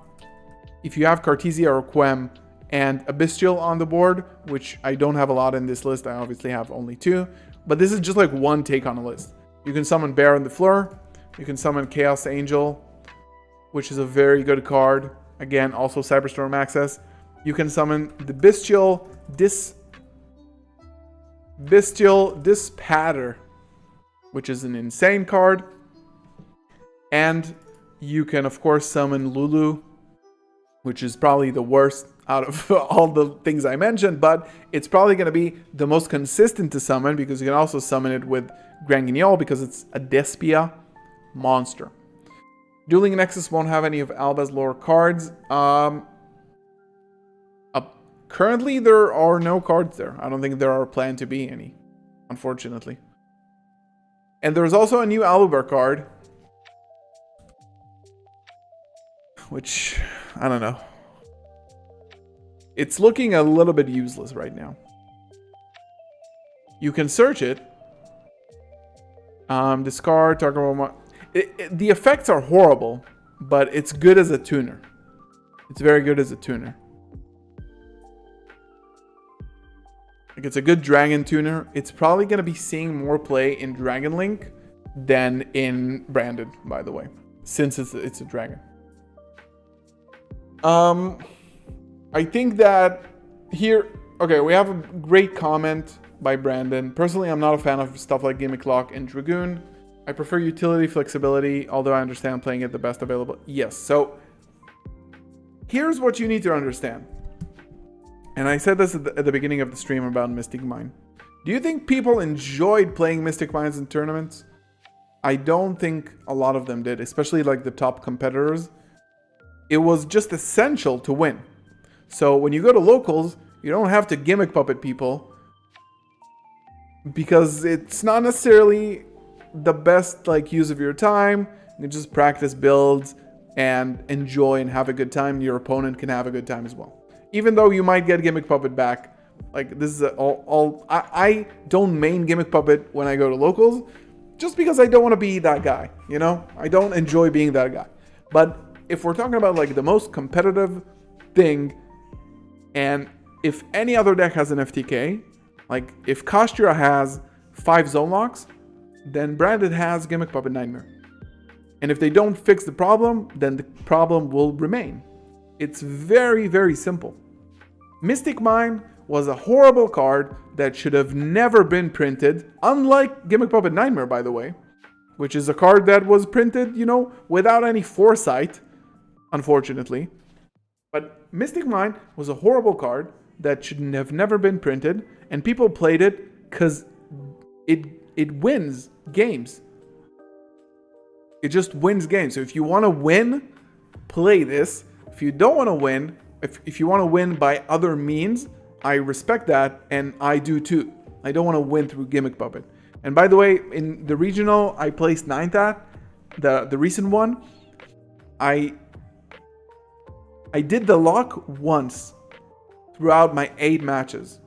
Cartesia or Quem and a Bestial on the board, which I don't have a lot in this list, I obviously have only 2, but this is just like one take on a list. You can summon Baron the Fleur, you can summon Chaos Angel, which is a very good card. Again, also Cyberstorm Access. You can summon the Bestial Dispatter, which is an insane card. And you can, of course, summon Lulu, which is probably the worst out of all the things I mentioned, but it's probably going to be the most consistent to summon because you can also summon it with Grand Guignol because it's a Despia monster. Dueling Nexus won't have any of Alba's lore cards. Currently, there are no cards there. I don't think there are planned to be any, unfortunately. And there's also a new Alubar card, which, I don't know. It's looking a little bit useless right now. You can search it. Discard, target. The effects are horrible, but it's good as a tuner. It's very good as a tuner. Like, it's a good dragon tuner. It's probably going to be seeing more play in Dragon Link than in Branded, by the way, since it's a dragon. I think that here, okay, we have a great comment by Brandon. Personally, I'm not a fan of stuff like Gimmick Lock and Dragoon. I prefer utility flexibility, although I understand playing it the best available. Yes, so here's what you need to understand. And I said this at the beginning of the stream about Mystic Mine. Do you think people enjoyed playing Mystic Mines in tournaments? I don't think a lot of them did, especially like the top competitors. It was just essential to win. So when you go to locals, you don't have to gimmick puppet people because it's not necessarily the best like use of your time. You just practice builds and enjoy and have a good time. Your opponent can have a good time as well. Even though you might get gimmick puppet back, like this is I don't main gimmick puppet when I go to locals, just because I don't want to be that guy. You know, I don't enjoy being that guy. But if we're talking about like the most competitive thing, and if any other deck has an FTK, Like, if Kastura has 5 zone locks, then Branded has Gimmick Puppet Nightmare. And if they don't fix the problem, then the problem will remain. It's very, very simple. Mystic Mine was a horrible card that should have never been printed, unlike Gimmick Puppet Nightmare, by the way, which is a card that was printed, you know, without any foresight, unfortunately. But Mystic Mine was a horrible card that should have never been printed, and people played it because it wins games. It just wins games. So if you want to win, play this. If you don't want to win, if you want to win by other means, I respect that, and I do too. I don't want to win through Gimmick Puppet. And by the way, in the regional, I placed 9th at, the recent one. I did the lock once throughout my 8 matches.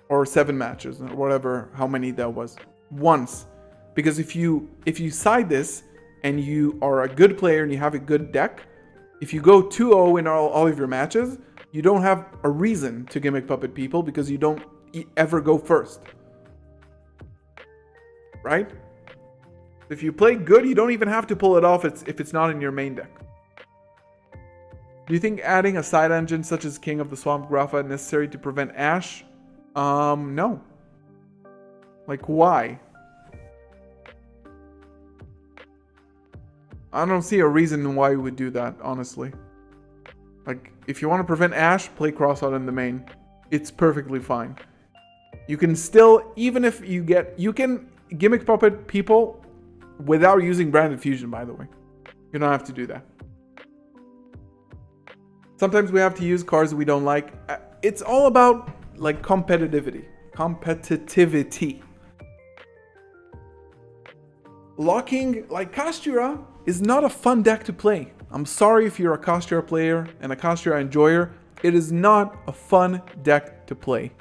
Or 7 matches, or whatever, how many that was. Once. Because if you side this, and you are a good player and you have a good deck, if you go 2-0 in all of your matches, you don't have a reason to Gimmick Puppet people because you don't ever go first. Right? If you play good, you don't even have to pull it off if it's not in your main deck. Do you think adding a side engine such as King of the Swamp Grapha is necessary to prevent Ash? No. Like, why? I don't see a reason why you would do that, honestly. Like, if you want to prevent Ash, play Crossout in the main. It's perfectly fine. You can still, even if you can Gimmick Puppet people without using Branded Fusion, by the way. You don't have to do that. Sometimes we have to use cards we don't like. It's all about, like, competitivity. Locking, like Kastura, is not a fun deck to play. I'm sorry if you're a Kastura player and a Kastura enjoyer. It is not a fun deck to play.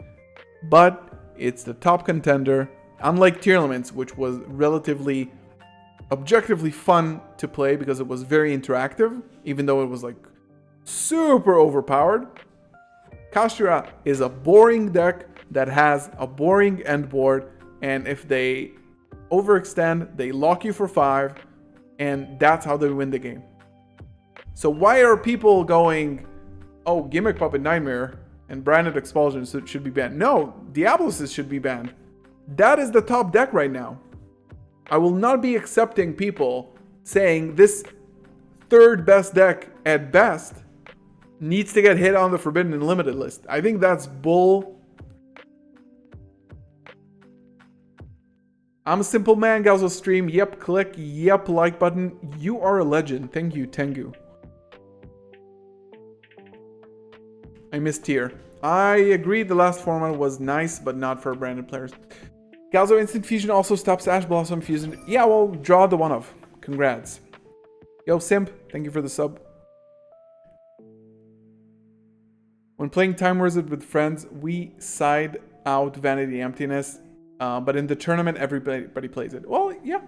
But it's the top contender. Unlike Tier Elements, which was relatively objectively fun to play because it was very interactive, even though it was like super overpowered. Kastura is a boring deck that has a boring end board, and if they overextend, they lock you for 5, and that's how they win the game. So why are people going, oh, Gimmick Puppet Nightmare and Branded Expulsion should be banned? No, Diablosis should be banned. That is the top deck right now. I will not be accepting people saying this 3rd best deck at best needs to get hit on the Forbidden and Limited list. I think that's bull. I'm a simple man, Galzo stream. Yep, click. Yep, like button. You are a legend. Thank you, Tengu. I missed tier. I agree the last format was nice, but not for branded players. Galzo Instant Fusion also stops Ash Blossom Fusion. Yeah, well, draw the one of. Congrats. Yo, Simp, thank you for the sub. When playing Time Wizard with friends, we side out Vanity Emptiness. But in the tournament, everybody plays it. Well, yeah.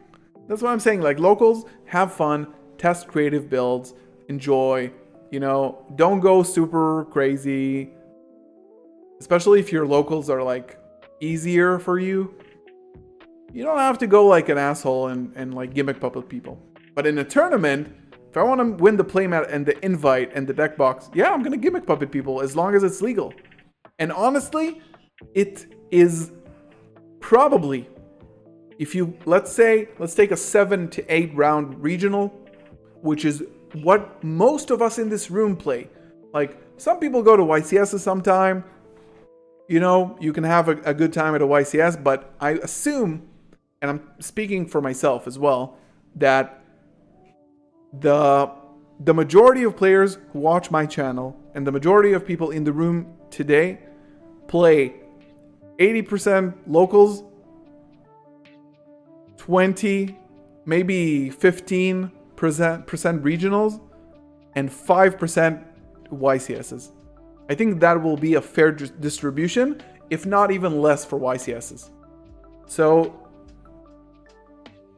That's what I'm saying. Like, locals, have fun. Test creative builds. Enjoy. You know, don't go super crazy. Especially if your locals are, like, easier for you. You don't have to go like an asshole and like Gimmick Puppet people. But in a tournament, if I want to win the playmat and the invite and the deck box, yeah, I'm going to Gimmick Puppet people as long as it's legal. And honestly, it is probably, if you, let's take a 7 to 8 round regional, which is what most of us in this room play. Like, some people go to YCS sometime. You know, you can have a good time at a YCS, but I assume, and I'm speaking for myself as well, that the majority of players who watch my channel and the majority of people in the room today play 80% locals, 20, maybe 15% regionals, and 5% YCSs. I think that will be a fair distribution, if not even less for YCSs. So,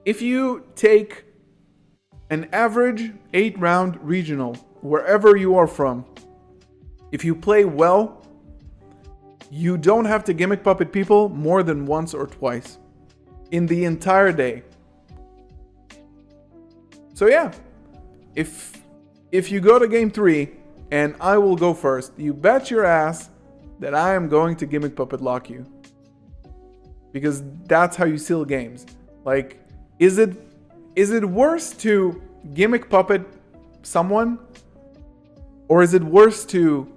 if you take an average 8-round regional, wherever you are from, if you play well, You don't have to Gimmick Puppet people more than once or twice in the entire day. So yeah, if you go to game 3 and I will go first, you bet your ass that I am going to Gimmick Puppet lock you. Because that's how you seal games. Like, is it worse to Gimmick Puppet someone? Or is it worse to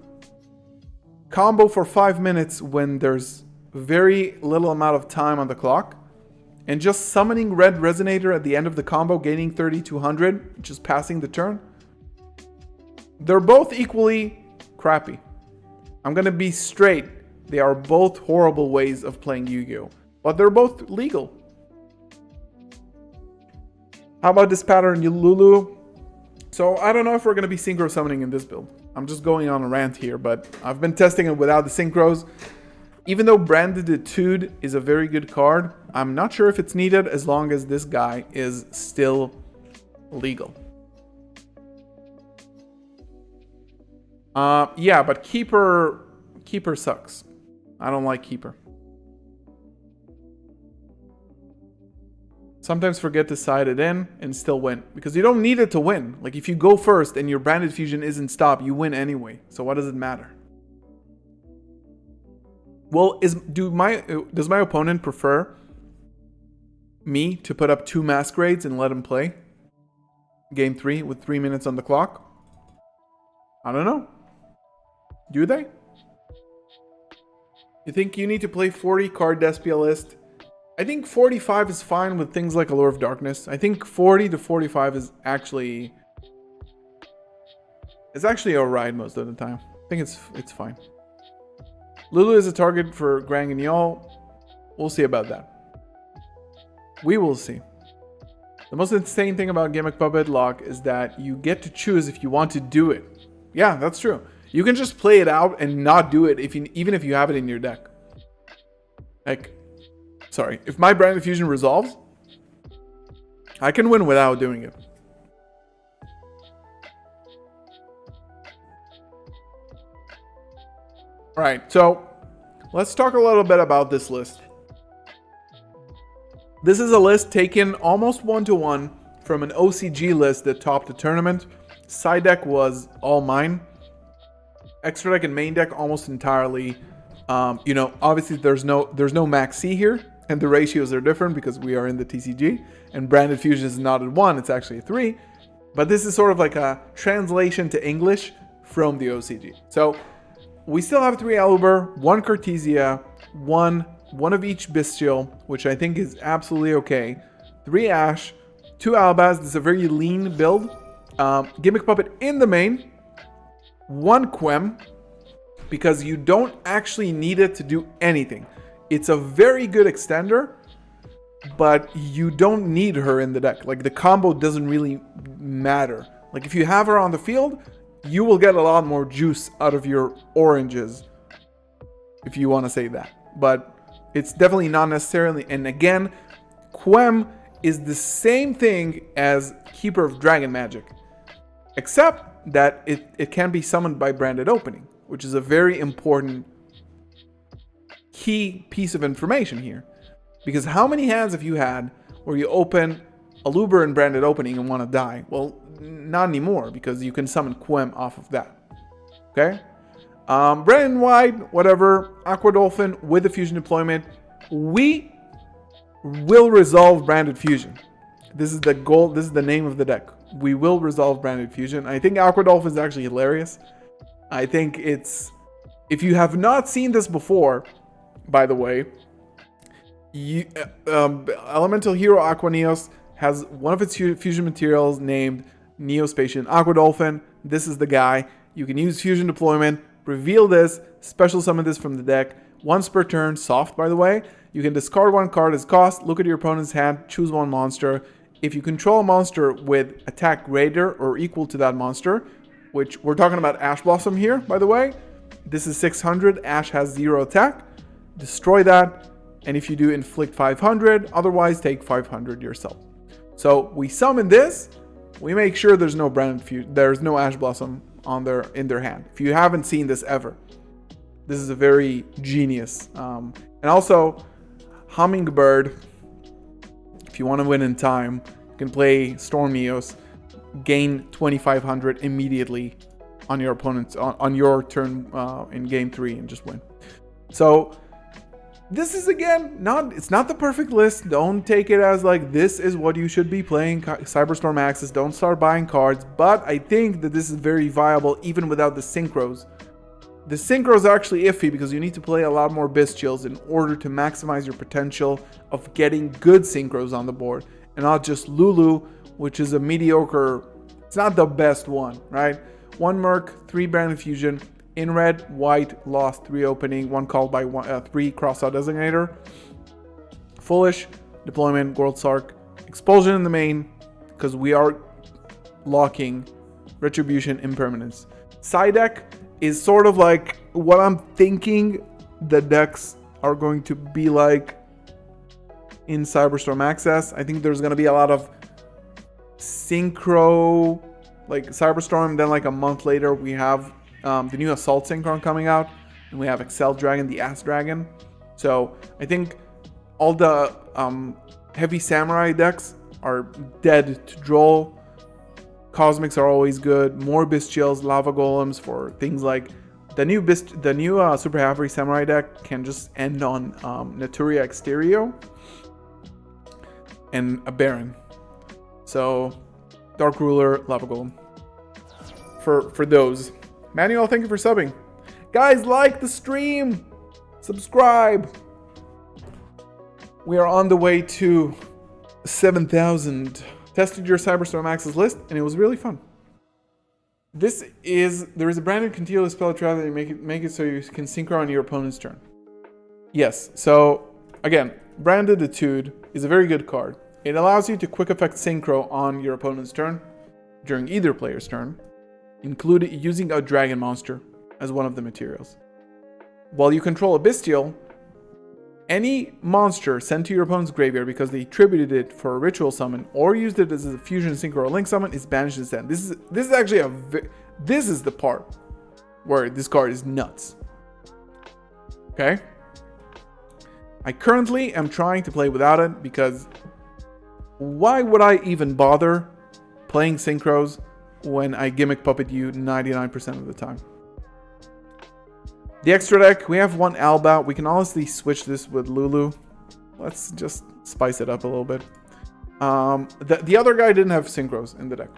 combo for 5 minutes when there's very little amount of time on the clock? And just summoning Red Resonator at the end of the combo, gaining 3200, just passing the turn? They're both equally crappy. I'm gonna be straight. They are both horrible ways of playing Yu-Gi-Oh! But they're both legal. How about this pattern, Lulu? So I don't know if we're gonna be synchro summoning in this build. I'm just going on a rant here, but I've been testing it without the synchros. Even though Branded Etude is a very good card, I'm not sure if it's needed as long as this guy is still legal. Yeah, but Keeper sucks. I don't like Keeper. Sometimes forget to side it in and still win. Because you don't need it to win. Like if you go first and your Branded Fusion isn't stopped, you win anyway. So what does it matter? Well, does my opponent prefer me to put up 2 Masquerades and let him play game 3 with 3 minutes on the clock? I don't know. Do they? You think you need to play 40 card Despia list? I think 45 is fine with things like Allure of Darkness. I think 40 to 45 is actually alright most of the time. I think it's fine. Lulu is a target for Grang and Y'all. We'll see about that. We will see. The most insane thing about Gimmick Puppet Lock is that you get to choose if you want to do it. Yeah, that's true. You can just play it out and not do it even if you have it in your deck. Like, sorry, if my Branded Fusion resolves, I can win without doing it. Alright, so let's talk a little bit about this list. This is a list taken almost 1-to-1 from an OCG list that topped the tournament. Side deck was all mine. Extra deck and main deck almost entirely. Obviously there's no max C here, and the ratios are different because we are in the TCG, and Branded Fusion is not at 1, it's actually a 3. But this is sort of like a translation to English from the OCG. So we still have 3 Aluber, 1 Cartesia, one of each Bestial, which I think is absolutely okay. 3 Ash, 2 Albaz. This is a very lean build. Gimmick Puppet in the main, 1 Quem, because you don't actually need it to do anything. It's a very good extender, but you don't need her in the deck. Like, the combo doesn't really matter. Like, if you have her on the field, you will get a lot more juice out of your oranges, if you want to say that. But it's definitely not necessarily. And again, Quem is the same thing as Keeper of Dragon Magic, except that it can be summoned by Branded Opening, which is a very important key piece of information here. Because how many hands have you had where you open a Luber and Branded Opening and want to die? Well, not anymore, because you can summon Quem off of that. Okay? Red and white, whatever. Aqua Dolphin with the fusion deployment. We will resolve Branded Fusion. This is the goal. This is the name of the deck. We will resolve Branded Fusion. I think Aqua Dolphin is actually hilarious. I think it's... If you have not seen this before, by the way, Elemental Hero Aqua Neos has one of its fusion materials named Neospatian Aqua Dolphin. This is the guy. You can use fusion deployment, reveal this, special summon this from the deck. Once per turn, soft by the way. You can discard 1 card as cost, look at your opponent's hand, choose 1 monster. If you control a monster with attack greater or equal to that monster, which we're talking about Ash Blossom here, by the way. This is 600, Ash has 0 attack. Destroy that, and if you do, inflict 500, otherwise take 500 yourself. So we summon this, we make sure there's no Ash Blossom in their hand, if you haven't seen this ever. This is a very genius. And also, Hummingbird, if you want to win in time, you can play Storm Neos, gain 2500 immediately on your opponent's on your turn in game 3 and just win. So this is, again, it's not the perfect list. Don't take it as like this is what you should be playing Cyberstorm Axis. Don't start buying cards, but I think that this is very viable even without the synchros. The synchros are actually iffy because you need to play a lot more Bestials in order to maximize your potential of getting good synchros on the board, and not just Lulu, which is a mediocre, it's not the best one, right? 1 Merc, 3 Branded Fusion, in red, white, lost, 3 opening, 1 called by 3 crossout designator. Foolish, deployment, Gold Sark, expulsion in the main, because we are locking retribution impermanence. Side deck is sort of like what I'm thinking the decks are going to be like in Cyberstorm Access. I think there's going to be a lot of synchro, like Cyberstorm, then like a month later we have the new Assault Synchron coming out, and we have Excel Dragon, the Ass Dragon. So I think all the heavy Samurai decks are dead to draw. Cosmics are always good. More Bestials, Lava Golems for things like the new Super Halfree Samurai deck can just end on Naturia Exterio and a Baron. So Dark Ruler, Lava Golem for those. Manuel, thank you for subbing. Guys, like the stream. Subscribe. We are on the way to 7,000. Tested your Cyberstorm Access list, and it was really fun. There is a branded continuous spell trap that you make it so you can synchro on your opponent's turn. Yes, so again, Branded Etude is a very good card. It allows you to quick effect synchro on your opponent's turn during either player's turn, including using a dragon monster as one of the materials. While you control a Bestial, any monster sent to your opponent's graveyard because they tributed it for a ritual summon or used it as a fusion, synchro, or link summon is banished instead. This is actually this is the part where this card is nuts. Okay? I currently am trying to play without it because why would I even bother playing synchros when I gimmick puppet you 99% of the time? The extra deck, we have 1 Alba. We can honestly switch this with Lulu. Let's just spice it up a little bit. The other guy didn't have synchros in the deck.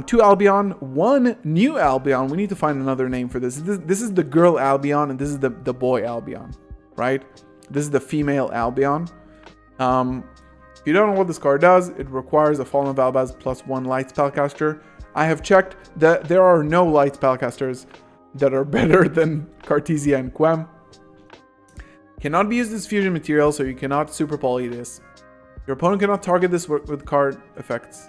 2 Albion, 1 new Albion. We need to find another name for this. This is the girl Albion, and this is the boy Albion, right? This is the female Albion. If you don't know what this card does, it requires a Fallen Valbaz plus 1 light spellcaster. I have checked that there are no light spellcasters that are better than Cartesia and Quem. Cannot be used as fusion material, so you cannot super poly this. Your opponent cannot target this with card effects.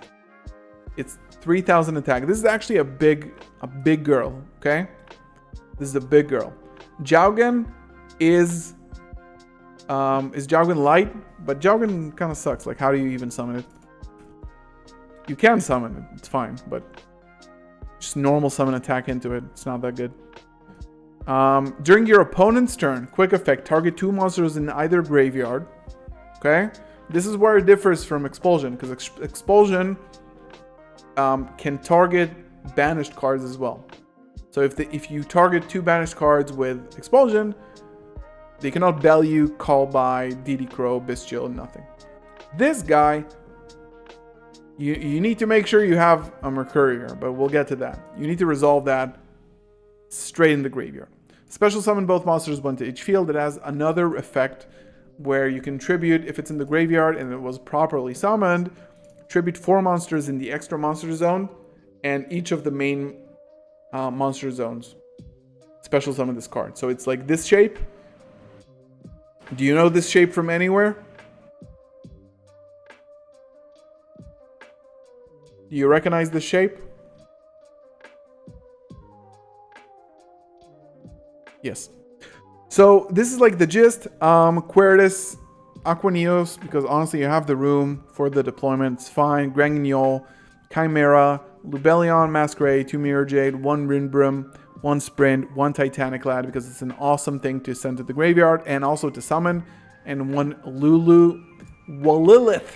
It's 3,000 attack. This is actually a big girl, okay? This is a big girl. Jaugen is Jaugen light, but Jaugen kind of sucks. Like, how do you even summon it? You can summon it, it's fine, but just normal summon attack into it. It's not that good. During your opponent's turn, quick effect, target 2 monsters in either graveyard. Okay? This is where it differs from Expulsion, because Expulsion can target banished cards as well. So if you target 2 banished cards with Expulsion, they cannot value, call by, DD Crow, Bestial, nothing. This guy, you need to make sure you have a Mercurier, but we'll get to that. You need to resolve that straight in the graveyard. Special summon both monsters 1 to each field. It has another effect where you can tribute, if it's in the graveyard and it was properly summoned, tribute 4 monsters in the extra monster zone and each of the main monster zones. Special summon this card. So it's like this shape. Do you know this shape from anywhere? Do you recognize the shape? Yes. So this is like the gist. Quertus, Aquaneos, because honestly you have the room for the deployment. It's fine. Granguignol, Chimera, Lubellion, Masquerade, 2 Mirror Jade, 1 Rinbrim, 1 Sprint, 1 Titanic Lad, because it's an awesome thing to send to the graveyard and also to summon, and 1 Lulu Walilith,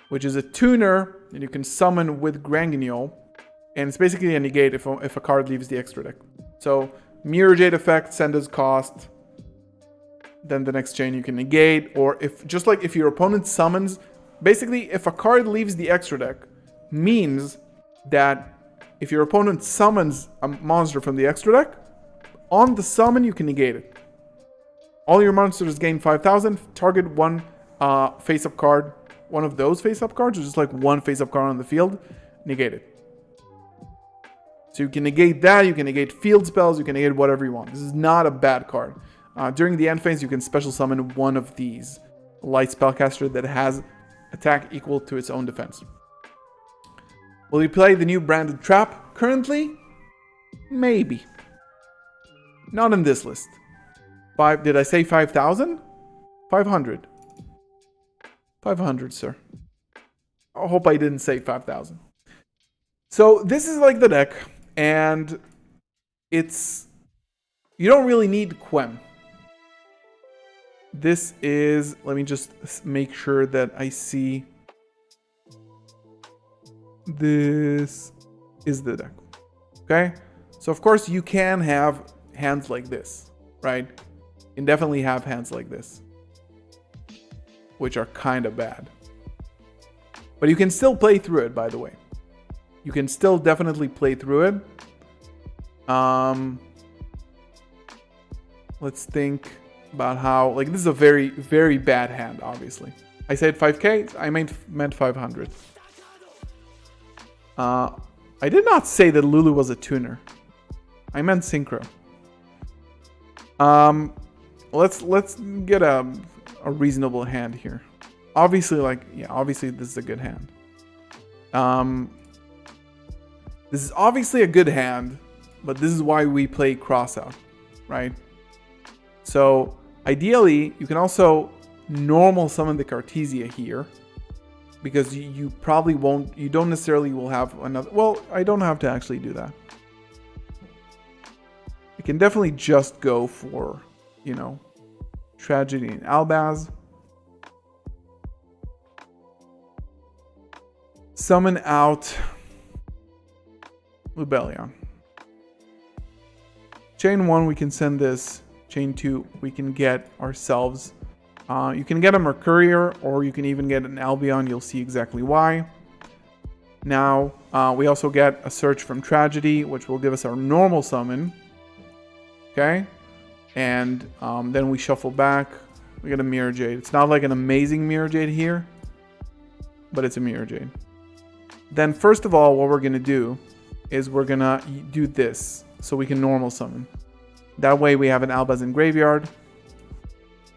which is a tuner that you can summon with Granguignol, and it's basically a negate if a card leaves the extra deck. So Mirror Jade effect, send as cost, then the next chain you can negate, or if your opponent summons, basically if a card leaves the extra deck, means that if your opponent summons a monster from the extra deck, on the summon you can negate it. All your monsters gain 5,000, target 1 face-up card, one of those face-up cards, or just like 1 face-up card on the field, negate it. So you can negate that, you can negate field spells, you can negate whatever you want. This is not a bad card. During the end phase, you can special summon 1 of these. Light Spellcaster that has attack equal to its own defense. Will you play the new branded trap currently? Maybe. Not in this list. Did I say 5,000? 500. 500, sir. I hope I didn't say 5,000. So this is like the deck, and it's... You don't really need Quem. This is... Let me just make sure that I see... This is the deck. Okay? So of course you can have hands like this, right? You can definitely have hands like this, which are kind of bad. But you can still play through it, by the way. You can still definitely play through it. Let's think about how... Like, this is a very, very bad hand, obviously. I said 5k, I meant 500. I did not say that Lulu was a tuner. I meant synchro. Let's get a reasonable hand here. Obviously, obviously this is a good hand. This is obviously a good hand, but this is why we play crossout, right? So ideally, you can also normal summon the Cartesia here, because you probably won't, you don't necessarily will have another, well, I don't have to actually do that. I can definitely just go for, you know, Tragedy and Albaz. Summon out Lubellion. Chain 1, we can send this. Chain 2, we can get ourselves. You can get a Mercurier, or you can even get an Albion. You'll see exactly why. Now, we also get a Search from Tragedy, which will give us our normal summon. Okay? And then we shuffle back. We get a Mirror Jade. It's not like an amazing Mirror Jade here, but it's a Mirror Jade. Then, first of all, what we're going to do is we're going to do this, so we can normal summon. That way we have an Albaz in graveyard.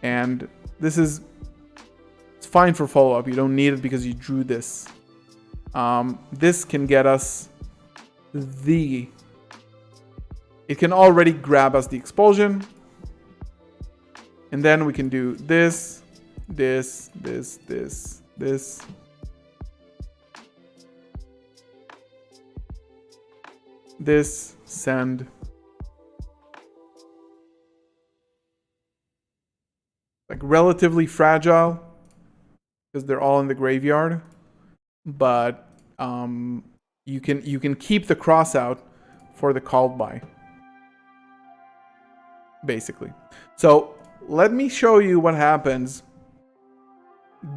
And this is... It's fine for follow-up. You don't need it because you drew this. This can get us the... It can already grab us the Expulsion. And then we can do this, this, this, this, this. This, send. Like relatively fragile because they're all in the graveyard, but you can keep the cross out for the called by, basically. So let me show you what happens.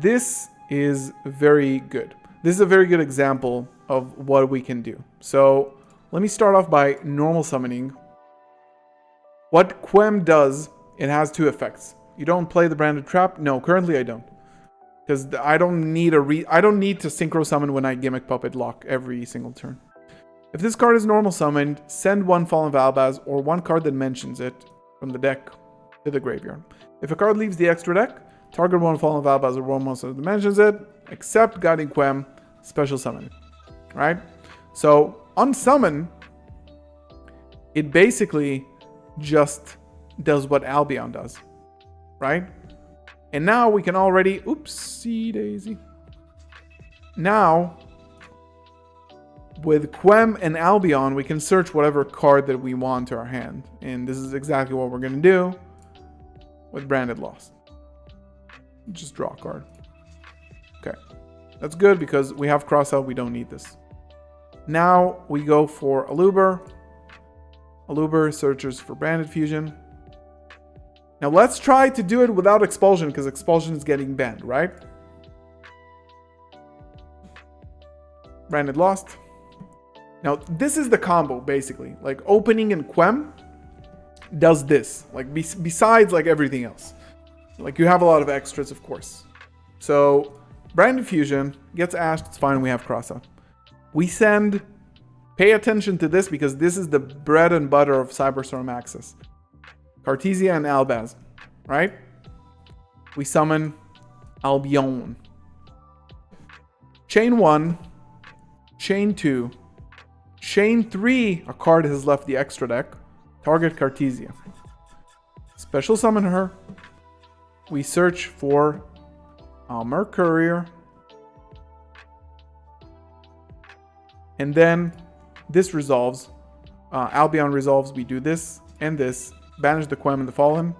This is very good. This is a very good example of what we can do. So let me start off by normal summoning. What Quem does, it has 2 effects. You don't play the branded trap? No, currently I don't. Because I don't need to synchro summon when I Gimmick Puppet lock every single turn. If this card is normal summoned, send 1 Fallen Valbaz or 1 card that mentions it from the deck to the graveyard. If a card leaves the extra deck, target 1 Fallen Valbaz or 1 monster that mentions it, except Guiding Quem, special summon it. Right? So on summon, it basically just does what Albion does. Right? And now we can already... Oopsie daisy. Now, With Quem and Albion, we can search whatever card that we want to our hand. And this is exactly what we're going to do with Branded Lost. Just draw a card. Okay. That's good because we have cross-out. We don't need this. Now we go for Aluber. Aluber searches for Branded Fusion. Now let's try to do it without Expulsion because Expulsion is getting banned, right? Branded Lost. Now this is the combo basically. Like opening and Quem does this. Like besides like everything else. Like you have a lot of extras, of course. So Branded Fusion gets ashed. It's fine. We have crossout. We send. Pay attention to this because this is the bread and butter of Cyberstorm access. Cartesia and Albaz, right? We summon Albion. Chain 1, Chain 2, Chain 3, a card has left the extra deck. Target Cartesia. Special summon her. We search for Mercurier. And then this resolves. Albion resolves. We do this and this. Banish the Quem and the Fallen.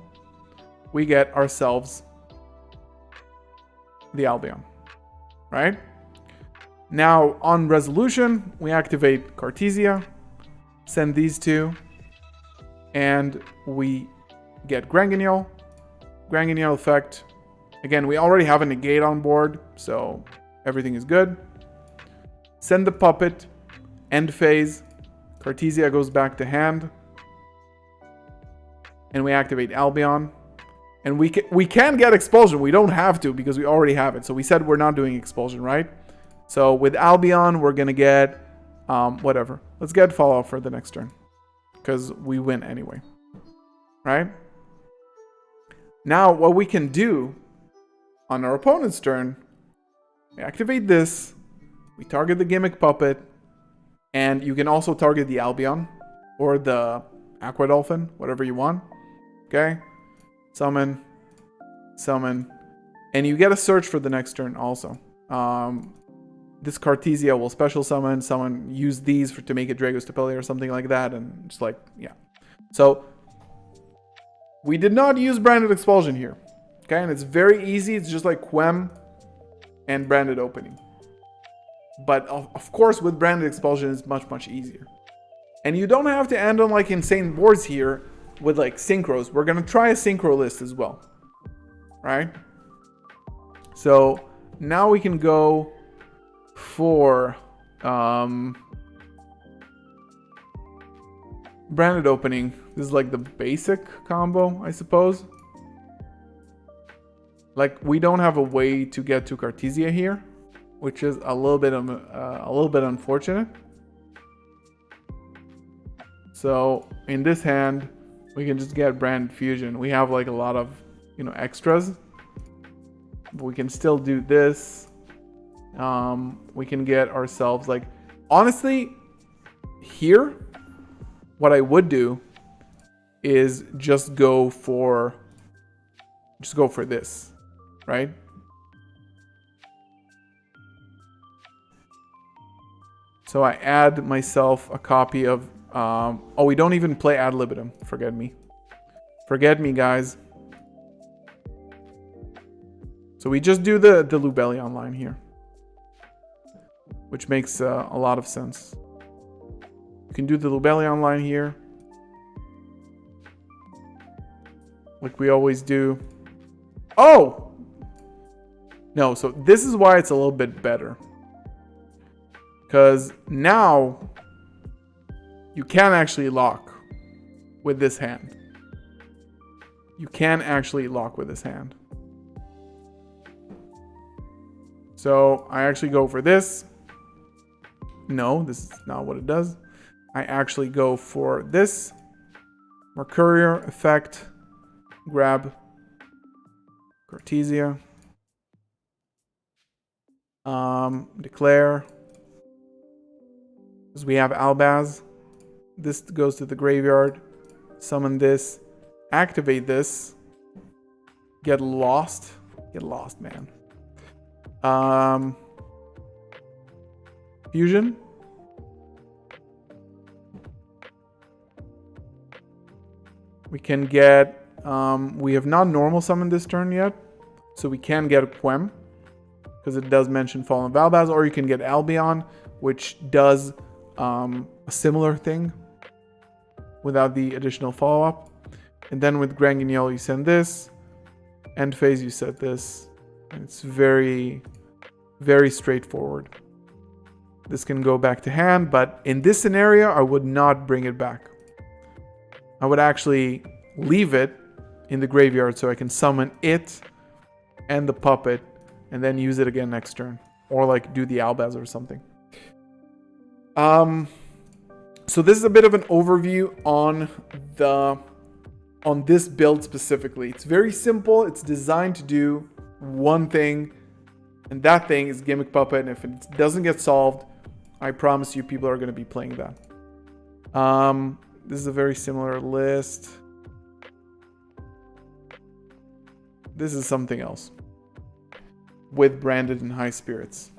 We get ourselves the Albion. Right? Now, on resolution, we activate Cartesia. Send these two. And we get Granganiel. Granganiel effect. Again, we already have a negate on board, so everything is good. Send the puppet. End phase. Cartesia goes back to hand. And we activate Albion. And we can get Expulsion. We don't have to because we already have it. So we said we're not doing Expulsion, right? So with Albion, we're going to get whatever. Let's get Fallout for the next turn. Because we win anyway. Right? Now, what we can do on our opponent's turn, we activate this. We target the Gimmick puppet. And you can also target the Albion or the Aqua Dolphin, whatever you want. Okay? Summon. Summon. And you get a search for the next turn also. This Cartesia will special summon. Someone use these to make it Drago's Tapeli or something like that. And just like, yeah. So, we did not use Branded Expulsion here. Okay? And it's very easy. It's just like Quem and Branded Opening. But of course, with Branded Expulsion, it's much, much easier. And you don't have to end on like insane boards here with like synchros. We're going to try a synchro list as well. Right? So now we can go for Branded Opening. This is like the basic combo, I suppose. Like we don't have a way to get to Cartesia here, which is a little bit unfortunate. So in this hand, we can just get Branded Fusion. We have like a lot of, extras. But we can still do this. We can get ourselves like, honestly, here, what I would do is just go for this, right? So I add myself a copy of, oh, we don't even play Ad Libitum. Forget me. Forget me, guys. So we just do the Lubellion line here. Which makes a lot of sense. You can do the Lubellion line here. Like we always do. Oh! No, so this is why it's a little bit better. Because now you can actually lock with this hand. You can actually lock with this hand. So I actually go for this. No, this is not what it does. I actually go for this. Mercurier effect. Grab Cartesia. Declare. Because we have Albaz. This goes to the graveyard. Summon this. Activate this. Get lost. Get lost, man. Fusion. We can get, we have not normal summoned this turn yet, so we can get a Quem, because it does mention Fallen Valbaz, or you can get Albion, which does a similar thing without the additional follow-up. And then with Grand Guignol, you send this. End phase, you set this. And it's very, very straightforward. This can go back to hand, but in this scenario, I would not bring it back. I would actually leave it in the graveyard so I can summon it and the puppet and then use it again next turn. Or like do the Albaz or something. So this is a bit of an overview on this build specifically. It's very simple. It's designed to do one thing, and that thing is Gimmick Puppet. And if it doesn't get solved, I promise you people are going to be playing that. This is a very similar list. This is something else with Branded and High Spirits,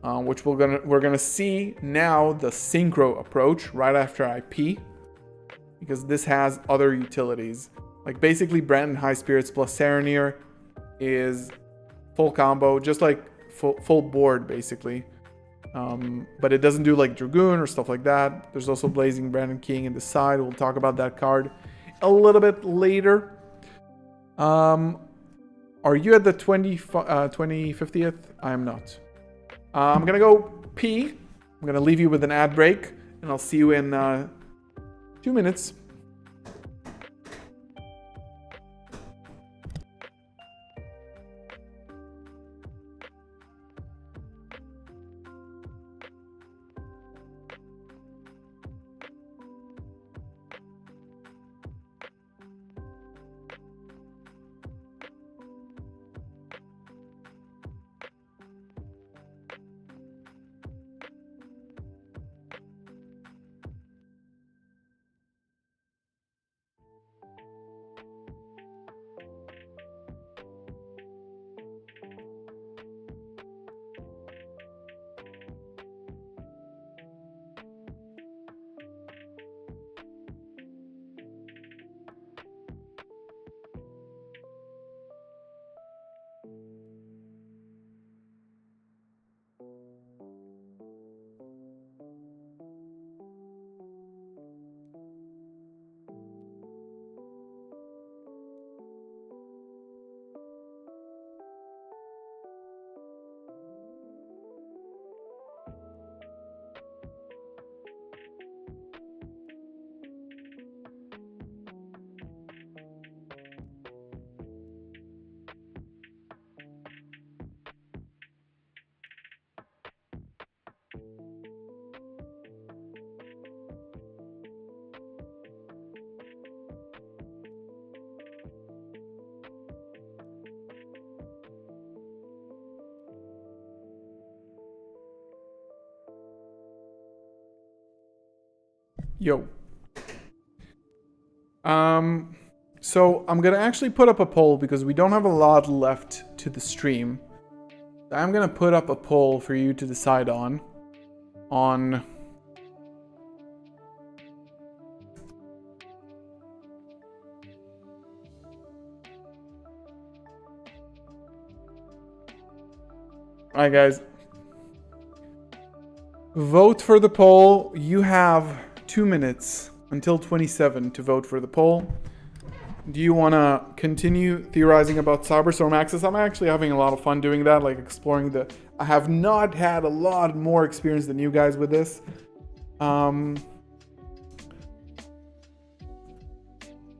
which we're gonna see now the synchro approach right after IP, because this has other utilities. Like basically Branded and High Spirits plus Serenir is full combo, just like full board basically. But it doesn't do like Dragoon or stuff like that. There's also Blazing Brandon King in the side. We'll talk about that card a little bit later. Are you at the 2050th? I am not. I'm gonna go pee. I'm gonna leave you with an ad break, and I'll see you in 2 minutes. Yo. So I'm gonna actually put up a poll because we don't have a lot left to the stream. I'm gonna put up a poll for you to decide on. Alright guys. Vote for the poll. You have 2 minutes until 27 to vote for the poll. Do you want to continue theorizing about Cyberstorm Access? I'm actually having a lot of fun doing that, like exploring I have not had a lot more experience than you guys with this.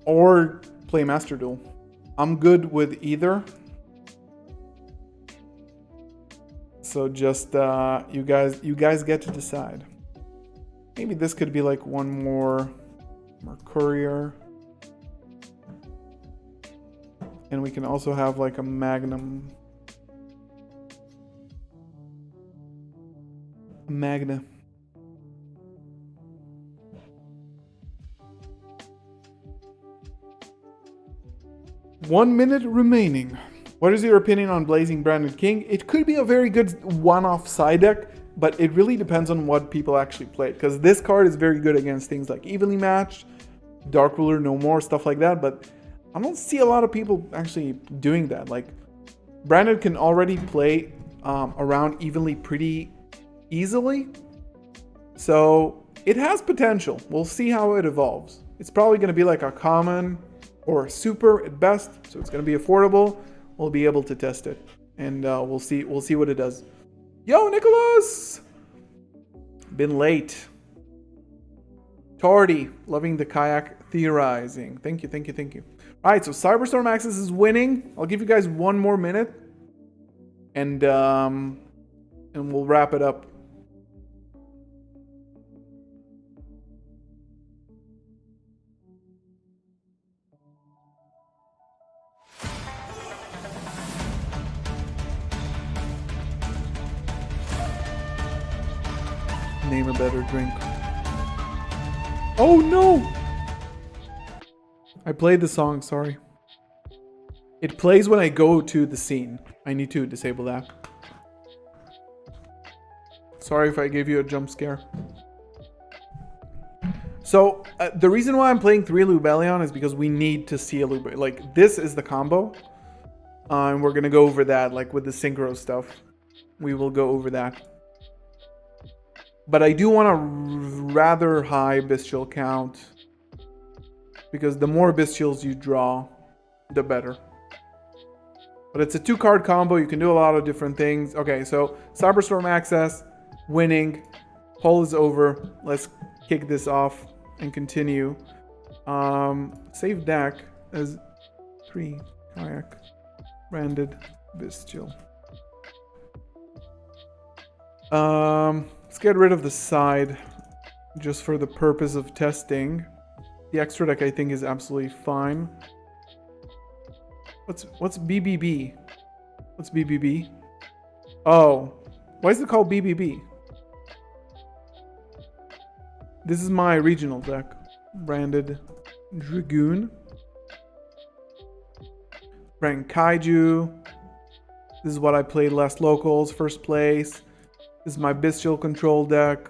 Or play Master Duel. I'm good with either. So just you guys get to decide. Maybe this could be like one more Courier. And we can also have like a Magnum. A Magna. One minute remaining. What is your opinion on Blazing Branded King? It could be a very good one-off side deck, but it really depends on what people actually play. Because this card is very good against things like Evenly Matched, Dark Ruler no more, stuff like that. But I don't see a lot of people actually doing that. Like, Brandon can already play around evenly pretty easily. So it has potential. We'll see how it evolves. It's probably going to be like a common or a super at best. So it's going to be affordable. We'll be able to test it. And we'll see what it does. Yo, Nicholas! Been late. Tardy, loving the kayak theorizing. Thank you. All right, so Cyberstorm Access is winning. I'll give you guys one more minute, and we'll wrap it up. Name a better drink. Oh no! I played the song, sorry. It plays when I go to the scene. I need to disable that. Sorry if I gave you a jump scare. So, the reason why I'm playing 3 Lubellion is because we need to see a Lubellion. Like, this is the combo. And we're gonna go over that, like with the synchro stuff. We will go over that. But I do want a rather high bestial count, because the more bestials you draw, the better. But it's a 2-card combo. You can do a lot of different things. Okay, so Cyberstorm Access, winning. Poll is over. Let's kick this off and continue. Save deck as 3 kayak branded bestial. Let's get rid of the side just for the purpose of testing. The extra deck I think is absolutely fine. What's BBB? What's BBB? Oh, why is it called BBB? This is my regional deck. Branded Dragoon. Brand Kaiju. This is what I played last locals, first place. This is my bestial control deck.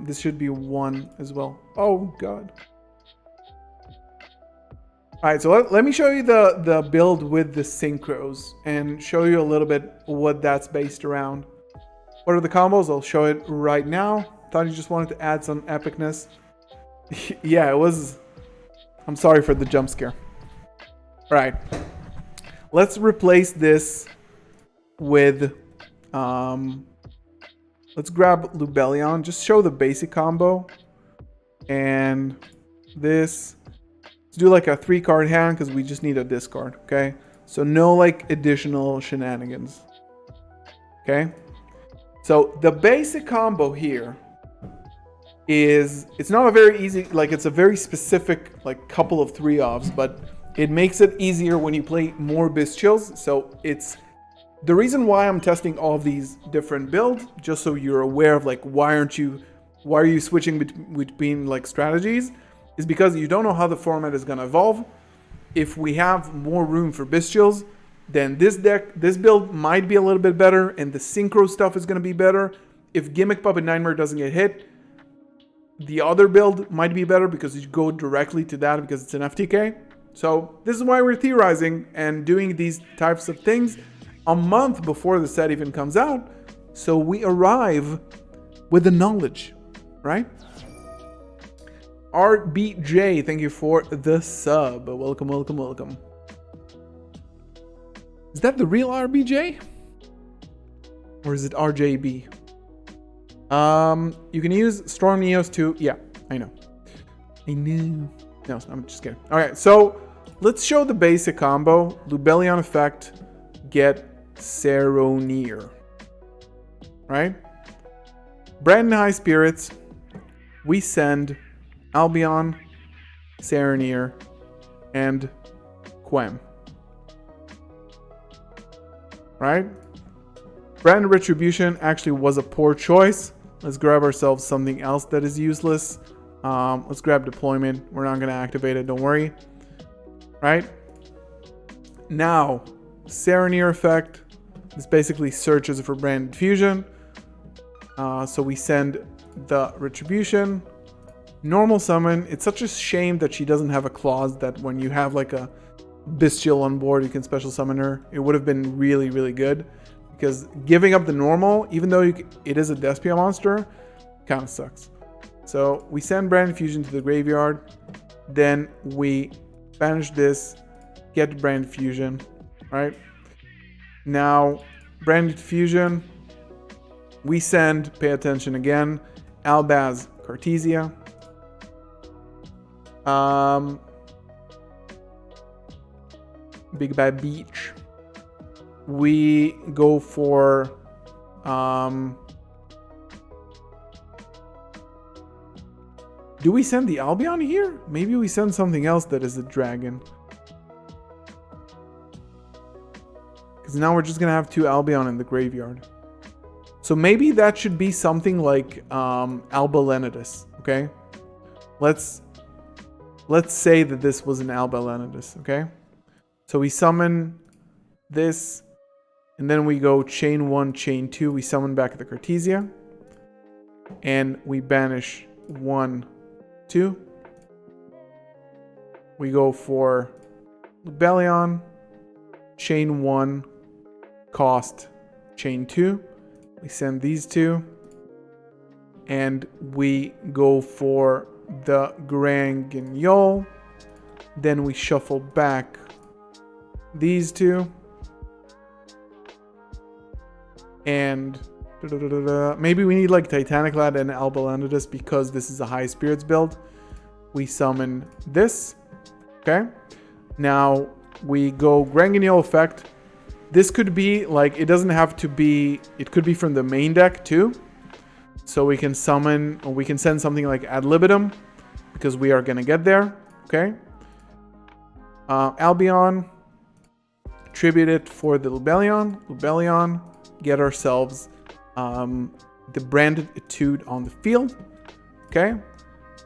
This should be 1 as well. Oh god. Alright, so let me show you the build with the synchros and show you a little bit what that's based around. What are the combos? I'll show it right now. Thought you just wanted to add some epicness. Yeah, it was... I'm sorry for the jump scare. Alright. Let's replace this with... let's grab Lubellion. Just show the basic combo. And this... Let's do like a 3-card hand because we just need a discard, okay? So no like additional shenanigans. Okay? So the basic combo here is... It's not a very easy... Like it's a very specific like couple of 3-offs, but it makes it easier when you play more bestials. So it's... The reason why I'm testing all of these different builds, just so you're aware of like why are you switching between like strategies, is because you don't know how the format is gonna evolve. If we have more room for bestials, then this build might be a little bit better, and the synchro stuff is gonna be better. If Gimmick Puppet Nightmare doesn't get hit, the other build might be better because you go directly to that because it's an FTK. So this is why we're theorizing and doing these types of things a month before the set even comes out, so we arrive with the knowledge, right? RBJ, thank you for the sub. Welcome. Is that the real RBJ? Or is it RJB? You can use Storm Neos too. Yeah, I know. No, I'm just kidding. Alright, so let's show the basic combo. Lubellion effect, get tzero near. Right? Brandon High Spirits. We send Albion, Serenir, and Quem. Right? Brandon Retribution actually was a poor choice. Let's grab ourselves something else that is useless. Let's grab Deployment. We're not going to activate it, don't worry. Right? Now, Serenir effect. This basically searches for Branded Fusion. So we send the Retribution. Normal summon. It's such a shame that she doesn't have a clause that when you have like a bestial on board, you can special summon her. It would have been really, really good. Because giving up the normal, even though it is a Despia monster, kind of sucks. So we send Branded Fusion to the graveyard. Then we banish this, get Branded Fusion, right? Now, Branded Fusion, we send, pay attention again, Albaz Cartesia. Big Bad Beach. We go for do we send the Albion here? Maybe we send something else that is a dragon. Because now we're just gonna have 2 Albion in the graveyard. So maybe that should be something like Alba Lenidus, okay? Let's say that this was an Alba Lenidus, okay? So we summon this, and then we go chain 1, chain 2, we summon back the Cartesia, and we banish 1, 2. We go for Lubellion, chain 1, cost, chain 2. We send these 2, and we go for the Grand Guignol. Then we shuffle back these 2. And maybe we need like Titanic Lad and Alba Lenidus because this is a high spirits build. We summon this. Okay. Now we go Grand Guignol effect. This could be like, it doesn't have to be, it could be from the main deck too. So we can summon, or we can send something like Ad Libitum because we are going to get there. Okay. Albion, tribute it for the Lubellion, get ourselves the Branded Etude on the field. Okay.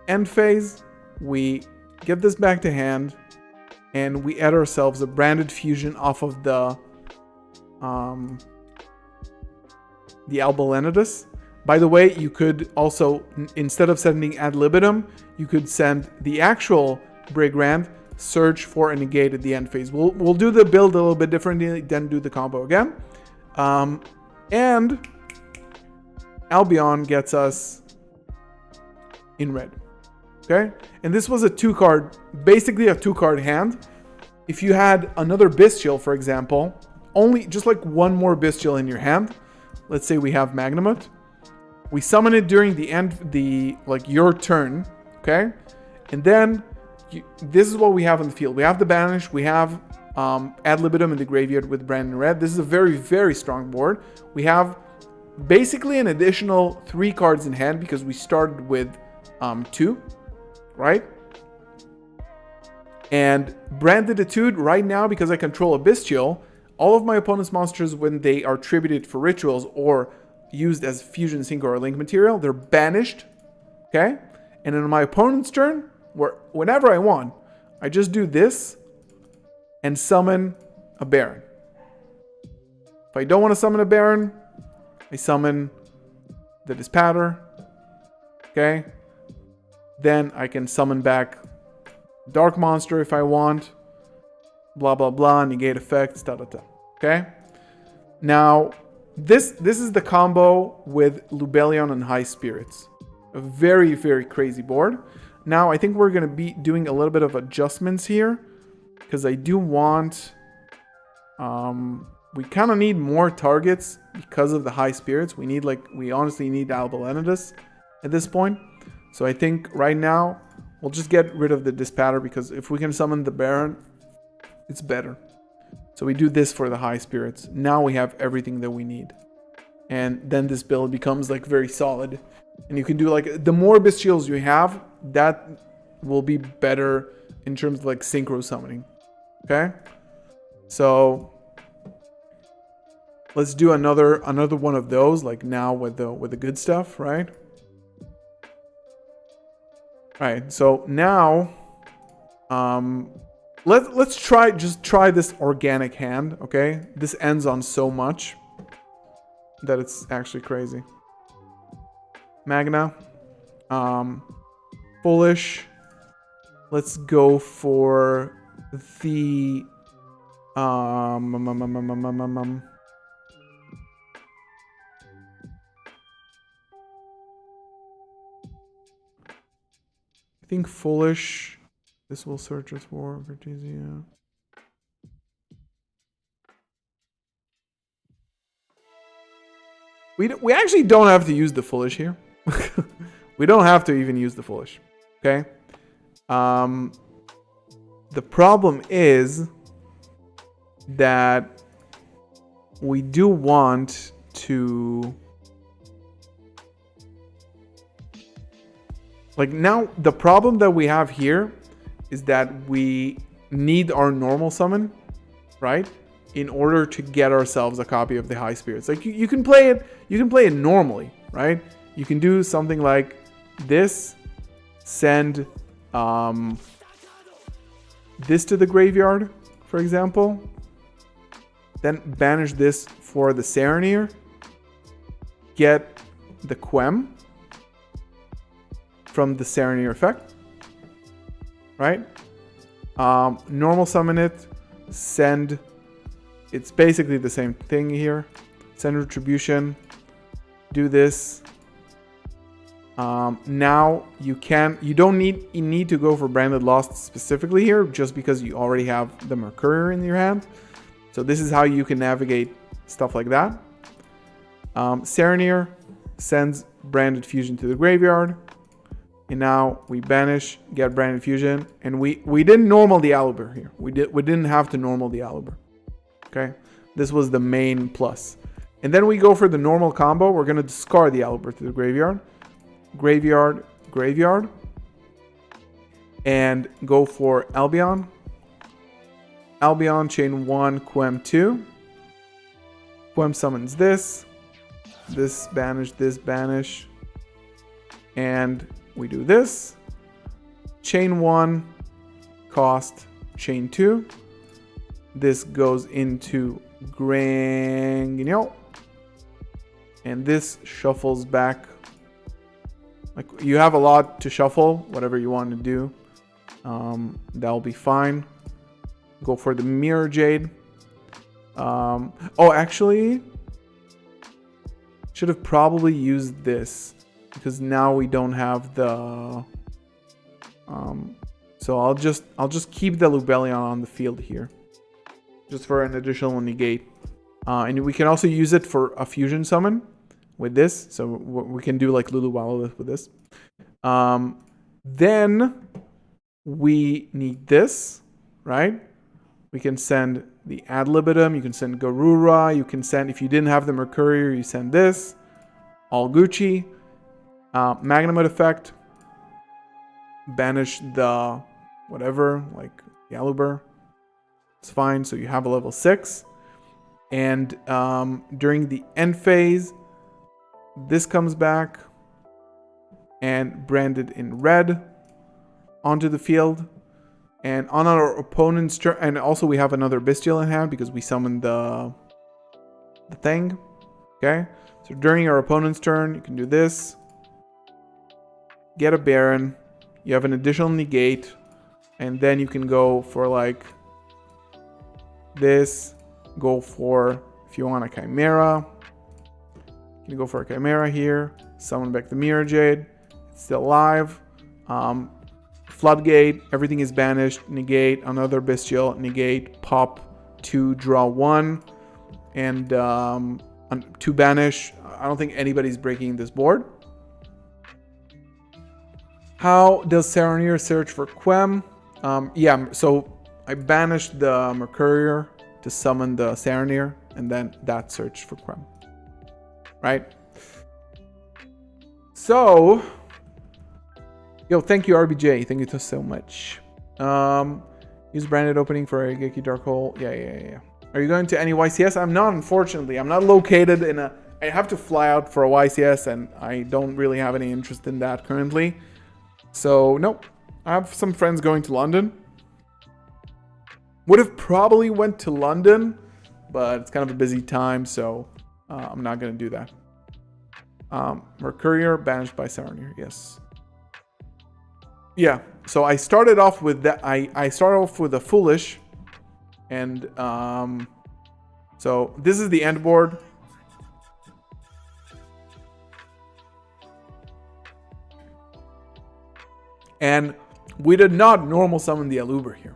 End phase, we get this back to hand and we add ourselves a Branded Fusion off of the Alba Lenidus. By the way, you could also, instead of sending Ad Libitum, you could send the actual Brigand, search for a negate at the end phase. We'll do the build a little bit differently, then do the combo again. And Albion gets us in red. Okay? And this was a 2-card, basically a 2-card hand. If you had another Bestial, for example, only just like one more Bestial in your hand, let's say we have Magnamut, we summon it during the end, your turn, okay? And then this is what we have in the field. We have the Banish, we have Ad Libitum in the graveyard with Branded Red. This is a very, very strong board. We have basically an additional 3 cards in hand because we started with 2, right? And Branded Etude right now, because I control a Bestial, all of my opponent's monsters, when they are tributed for rituals or used as fusion, sync, or link material, they're banished, okay? And on my opponent's turn, whenever I want, I just do this and summon a Baron. If I don't want to summon a Baron, I summon the Dispatter, okay? Then I can summon back Dark Monster if I want, blah, blah, blah, negate effects, okay? Now, this is the combo with Lubellion and High Spirits. A very, very crazy board. Now, I think we're going to be doing a little bit of adjustments here because I do want... we kind of need more targets because of the High Spirits. We honestly need Alba Lenidus at this point. So I think right now, we'll just get rid of the Dispatter because if we can summon the Baron, it's better. So we do this for the High Spirits. Now we have everything that we need. And then this build becomes like very solid. And you can do like, the more Bestials you have, that will be better in terms of like synchro summoning. Okay? So let's do another one of those, like now with the good stuff, right? Alright, so now let's try this organic hand, okay? This ends on so much that it's actually crazy. Magna. 4 Foolish. Let's go for the I think Foolish. This will search as for Vertisia. We actually don't have to use the Foolish here. We don't have to even use the Foolish. Okay. The problem is that we do want to, like, now the problem that we have here is that we need our normal summon, right, in order to get ourselves a copy of the High Spirits. Like you can play it normally, right? You can do something like this, send this to the graveyard, for example, then banish this for the Serenir, get the Quem from the Serenir effect, right? Normal summon it, send, it's basically the same thing here, send Retribution, do this. Now you don't need to go for Branded Lost specifically here, just because you already have the Mercurier in your hand. So this is how you can navigate stuff like that. Serenir sends Branded Fusion to the graveyard, and now we banish, get Branded Fusion, and we didn't normal the Aluber here. We didn't have to normal the Aluber. Okay, this was the main plus. And then we go for the normal combo. We're gonna discard the Aluber to the graveyard. Graveyard, graveyard, and go for Albion. Albion, chain 1, Quem 2. Quem summons this banish, and we do this. Chain 1, cost, chain 2. This goes into Granguignol, and this shuffles back. Like, you have a lot to shuffle, whatever you want to do. That'll be fine. Go for the Mirror Jade. Oh, actually, should have probably used this, because now we don't have the. So I'll just keep the Lubellion on the field here, just for an additional negate. And we can also use it for a fusion summon with this, so we can do like Lulu Wallet with this. Then we need this, right? We can send the Ad Libitum, you can send Garura, you can send, if you didn't have the Mercurier, you send this. All Gucci. Magnum effect. Banish the whatever, like the Aluber. It's fine, so you have a level 6. And during the end phase, this comes back and branded in red onto the field. And on our opponent's turn, and also we have another Bestial in hand because we summoned the thing. Okay, so during our opponent's turn, you can do this. Get a Baron. You have an additional negate, and then you can go for like this. Go for, if you want a Chimera, you can go for a Chimera here. Summon back the Mirror Jade. It's still alive. Floodgate, everything is banished. Negate, another Bestial, negate, pop 2, draw 1, and 2 banish. I don't think anybody's breaking this board. How does Serenir search for Quem? Yeah, so I banished the Mercurier to summon the Serenir, and then that search for Quem. Right? So, yo, thank you, RBJ. Thank you so much. Use branded opening for a Geki Dark Hole. Yeah. Are you going to any YCS? I'm not, unfortunately. I'm not located in a... I have to fly out for a YCS, and I don't really have any interest in that currently. So, no. I have some friends going to London. Would have probably went to London, but it's kind of a busy time, so I'm not going to do that. Mercurier, banished by Serenir, yes. Yeah, so I started off with that. I started off with a Foolish, and so this is the end board. And we did not normal summon the Aluber here.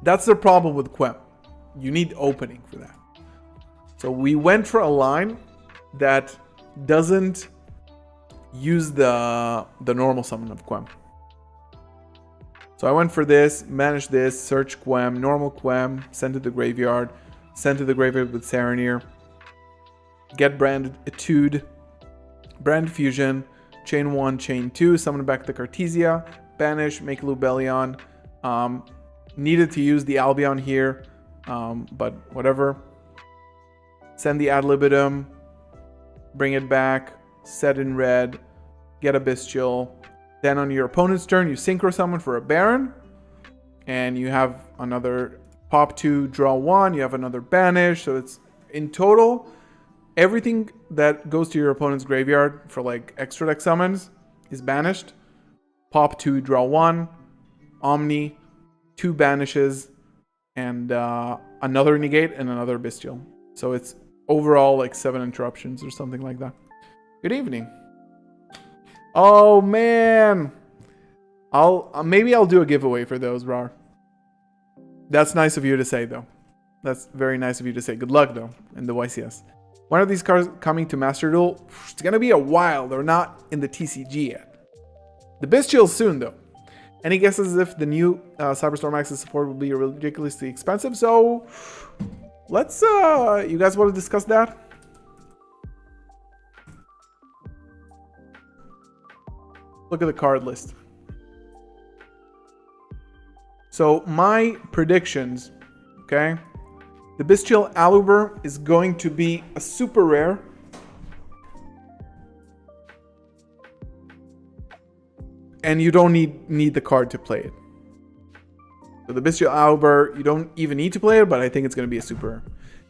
That's the problem with Quem. You need opening for that. So we went for a line that doesn't use the normal summon of Quem. So I went for this, managed this, search Quem, normal Quem, send to the graveyard, send to the graveyard with Serenir, get branded Etude, brand fusion, chain 1, chain 2, summon back the Cartesia, banish, make Lubellion. Needed to use the Albion here, but whatever. Send the Ad libitum, bring it back, set in red, get a Bestial. Then on your opponent's turn, you Synchro Summon for a Baron, and you have another pop 2, draw 1, you have another banish, so it's in total, everything that goes to your opponent's graveyard for like extra deck summons is banished. Pop 2, draw 1, Omni, 2 banishes, and another negate and another Bestial. So it's overall like 7 interruptions or something like that. Good evening. Oh man, maybe I'll do a giveaway for those, Rar. That's nice of you to say, though. That's very nice of you to say. Good luck, though, in the YCS. When are these cards coming to Master Duel? It's gonna be a while. They're not in the TCG yet. The Bestial soon, though. Any guesses if the new Cyberstorm Access support will be ridiculously expensive? So let's you guys want to discuss that? Look at the card list. So my predictions, okay? The Bestial Aluber is going to be a super rare. And you don't need the card to play it. So the Bestial Aluber, you don't even need to play it, but I think it's going to be a super rare.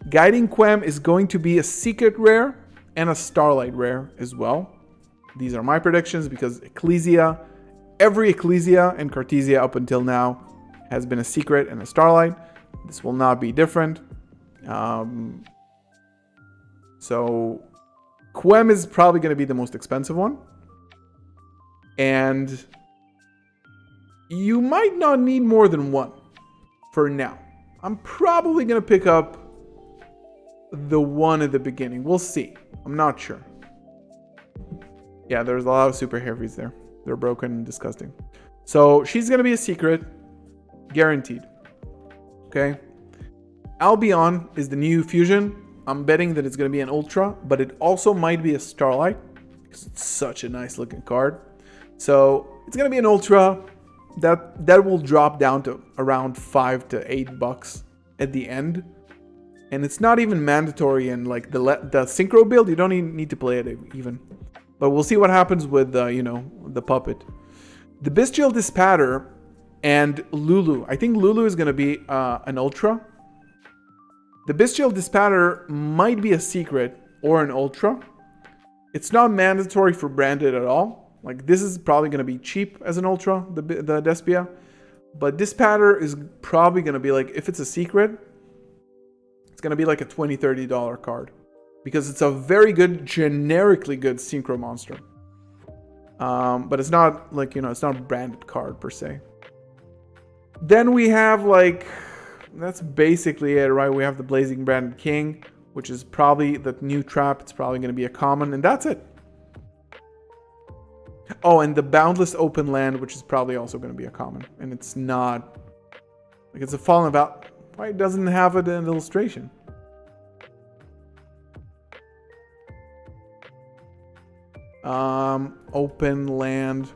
Guiding Quem is going to be a secret rare and a Starlight rare as well. These are my predictions because Ecclesia, every Ecclesia and Cartesia up until now has been a secret and a Starlight. This will not be different. So Quem is probably going to be the most expensive one. And you might not need more than one for now. I'm probably going to pick up the one at the beginning. We'll see. I'm not sure. Yeah, there's a lot of super heavies there. They're broken and disgusting. So she's going to be a secret. Guaranteed. Okay. Albion is the new fusion. I'm betting that it's going to be an Ultra, but it also might be a Starlight because it's such a nice looking card. So it's going to be an Ultra that will drop down to around $5 to $8 at the end. And it's not even mandatory in like the Synchro build. You don't even need to play it even. But we'll see what happens with, the puppet. The Bestial Dispatter and Lulu. I think Lulu is going to be an Ultra. The Bestial Dispatter might be a secret or an Ultra. It's not mandatory for branded at all. Like, this is probably going to be cheap as an Ultra, the Despia. But Dispatter is probably going to be like, if it's a secret, it's going to be like a $20, $30 card. Because it's a very good, generically good Synchro monster. But it's not like, it's not a branded card per se. Then we have like, that's basically it, right? We have the Blazing Branded King, which is probably the new trap. It's probably going to be a common, and that's it. Oh, and the Boundless Open Land, which is probably also going to be a common. And it's not, like, it's a Fallen About. Why it doesn't have it in an illustration? Open Land.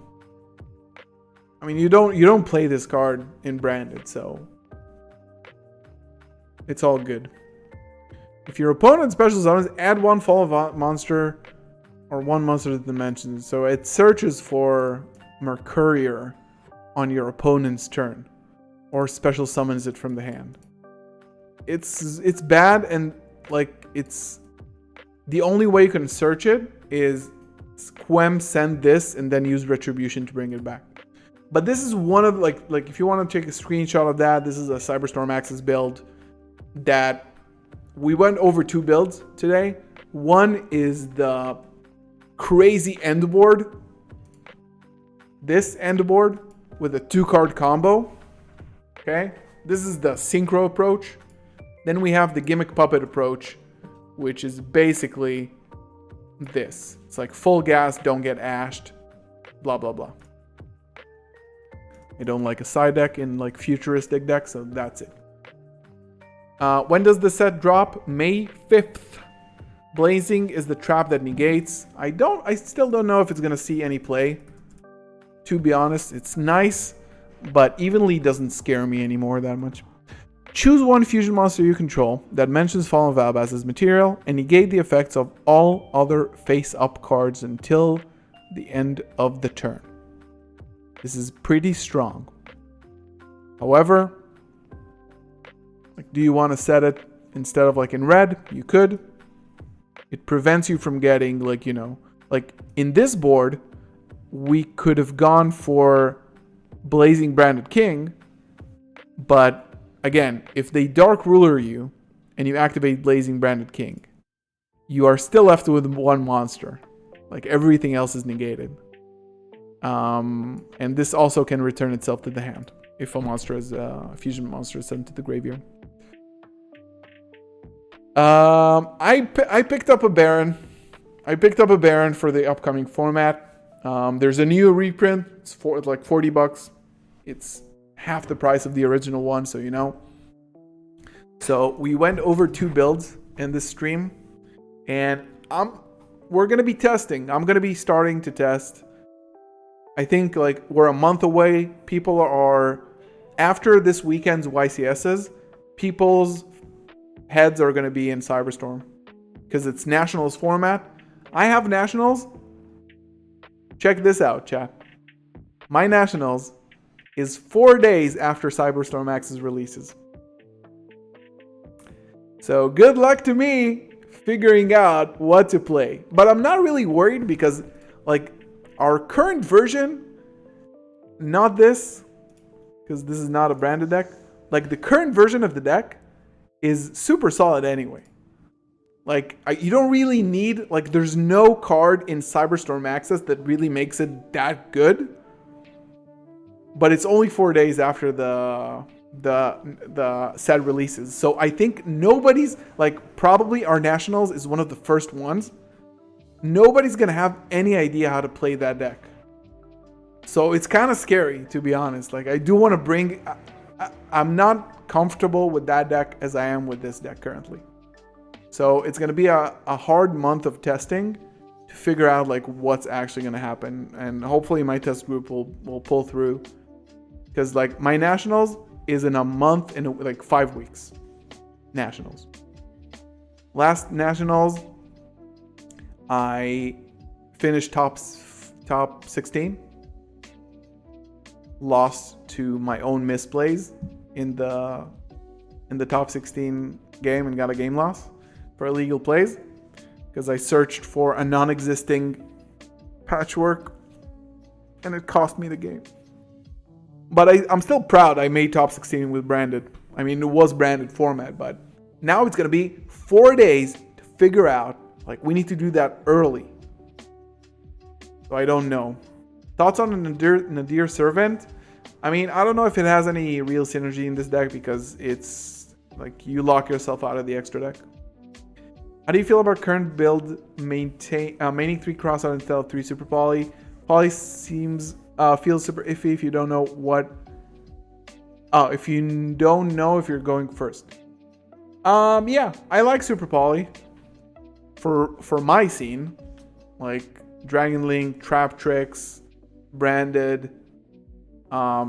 I mean, you don't play this card in branded, so it's all good. If your opponent special summons, add one Fallen monster or one monster to the dimension. So it searches for Mercurier on your opponent's turn, or special summons it from the hand. It's bad, and like, it's the only way you can search it is Quem send this and then use Retribution to bring it back. But this is one of like if you want to take a screenshot of that, this is a Cyberstorm Axis build that we went over 2 builds today. One is the crazy end board. This end board with a 2-card combo. Okay, this is the synchro approach. Then we have the Gimmick puppet approach, which is basically this. It's like full gas, don't get ashed, blah blah blah. I don't like a side deck in like futuristic decks, so that's it. When does the set drop? May 5th. Blazing is the trap that negates. I still don't know if it's gonna see any play. To be honest, it's nice, but evenly doesn't scare me anymore that much. Choose one fusion monster you control that mentions Fallen Valbaz as material and negate the effects of all other face-up cards until the end of the turn. This is pretty strong. However, like, do you want to set it instead of like in red? You could. It prevents you from getting like, you know, like in this board, we could have gone for Blazing Branded King, but again, if they Dark Ruler you and you activate Blazing Branded King, you are still left with one monster. Like everything else is negated. And this also can return itself to the hand if a monster is a fusion monster is sent to the graveyard. I picked up a Baron. I picked up a Baron for the upcoming format. There's a new reprint. It's for like $40. It's half the price of the original one, so you know. So we went over 2 builds in this stream, and we're gonna be testing. I'm gonna be starting to test. I think like we're a month away. People are, after this weekend's YCSs, people's heads are gonna be in Cyberstorm because it's Nationals format. I have Nationals. Check this out, chat. My Nationals is 4 days after Cyberstorm Axis releases. So good luck to me figuring out what to play. But I'm not really worried because like our current version, not this, because this is not a branded deck. Like the current version of the deck is super solid anyway. Like you don't really need, like there's no card in Cyberstorm Access that really makes it that good. But it's only 4 days after the set releases. So I think nobody's, like probably our Nationals is one of the first ones. Nobody's going to have any idea how to play that deck. So it's kind of scary, to be honest. Like I do want to bring, I'm not comfortable with that deck as I am with this deck currently. So it's going to be a hard month of testing to figure out like what's actually going to happen. And hopefully my test group will pull through. Because like my Nationals is in a month and like 5 weeks. Nationals. Last Nationals, I finished top 16. Lost to my own misplays in the top 16 game and got a game loss for illegal plays because I searched for a non-existing patchwork and it cost me the game. But I'm still proud I made top 16 with branded. I mean, it was branded format, but now it's going to be 4 days to figure out, like, we need to do that early. So I don't know. Thoughts on Nadir Servant? I mean, I don't know if it has any real synergy in this deck because it's, like, you lock yourself out of the extra deck. How do you feel about current build maining 3 crossout instead of 3 super poly? Poly feels super iffy if you don't know what. Oh, if you don't know if you're going first. Yeah, I like super poly for my scene, like Dragon Link, Trap Tricks, branded,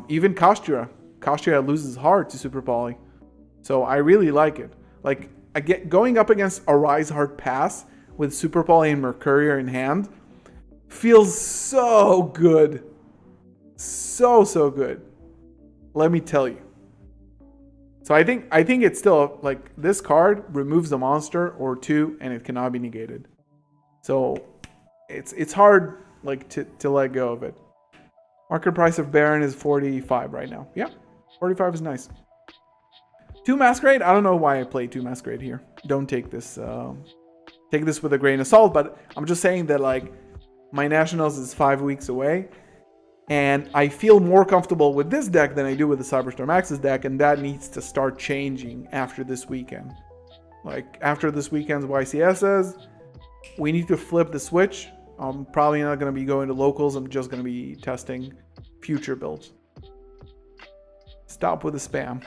even Kastura. Kastura loses hard to super poly, so I really like it. Like going up against a Rise Hard Pass with super poly and Mercurier in hand feels so good. So good. Let me tell you. So I think it's still like this card removes a monster or 2 and it cannot be negated. So it's hard like to let go of it. Market price of Baron is 45 right now. Yeah, 45 is nice. 2 Masquerade. I don't know why I played 2 Masquerade here. Don't take this with a grain of salt, but I'm just saying that like my Nationals is 5 weeks away, and I feel more comfortable with this deck than I do with the Cyberstorm Axis deck, and that needs to start changing after this weekend. Like after this weekend's YCSs, we need to flip the switch. I'm probably not going to be going to locals. I'm just going to be testing future builds. Stop with the spam.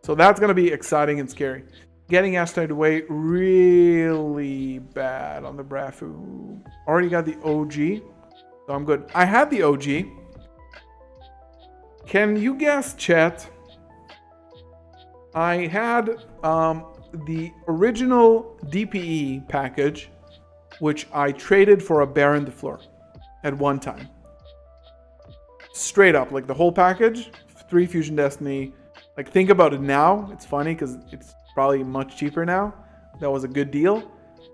So that's going to be exciting and scary. Getting Asteroid away really bad on the Brafu. Already got the OG, so I'm good. I had the OG. Can you guess, chat? I had the original DPE package, which I traded for a Baron de Fleur at one time. Straight up, like the whole package, 3 Fusion Destiny. Like think about it now. It's funny because it's probably much cheaper now. That was a good deal.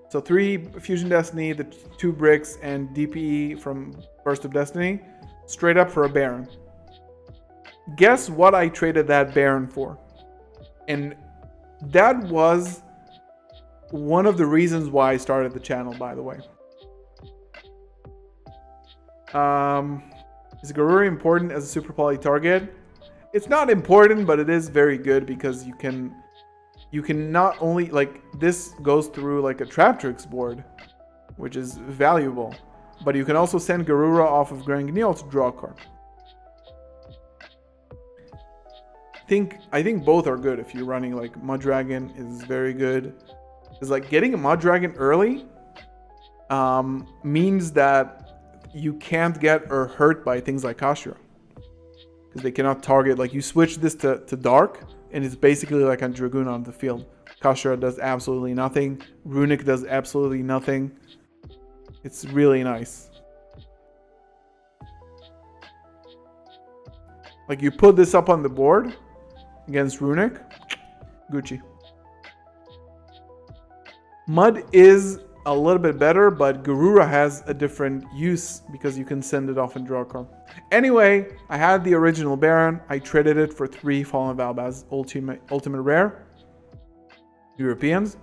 So 3 Fusion Destiny, the 2 bricks, and DPE from Burst of Destiny, straight up for a Baron. Guess what I traded that Baron for? And that was one of the reasons why I started the channel, by the way. Is Garuri important as a super poly target? It's not important, but it is very good because you can not only, like, this goes through like a Traptrix board, which is valuable, but you can also send Garura off of Grand Gnil to draw a card. I think both are good. If you're running like Mud Dragon is very good. Because like getting a Mud Dragon early means that you can't get or hurt by things like Kashira. Because they cannot target. Like you switch this to Dark, and it's basically like a Dragoon on the field. Kashira does absolutely nothing. Runic does absolutely nothing. It's really nice. Like you put this up on the board against Runic, Gucci. Mud is a little bit better, but Garura has a different use because you can send it off and draw a card. Anyway, I had the original Baron. I traded it for 3 Fallen Valbaz Ultimate Rare Europeans.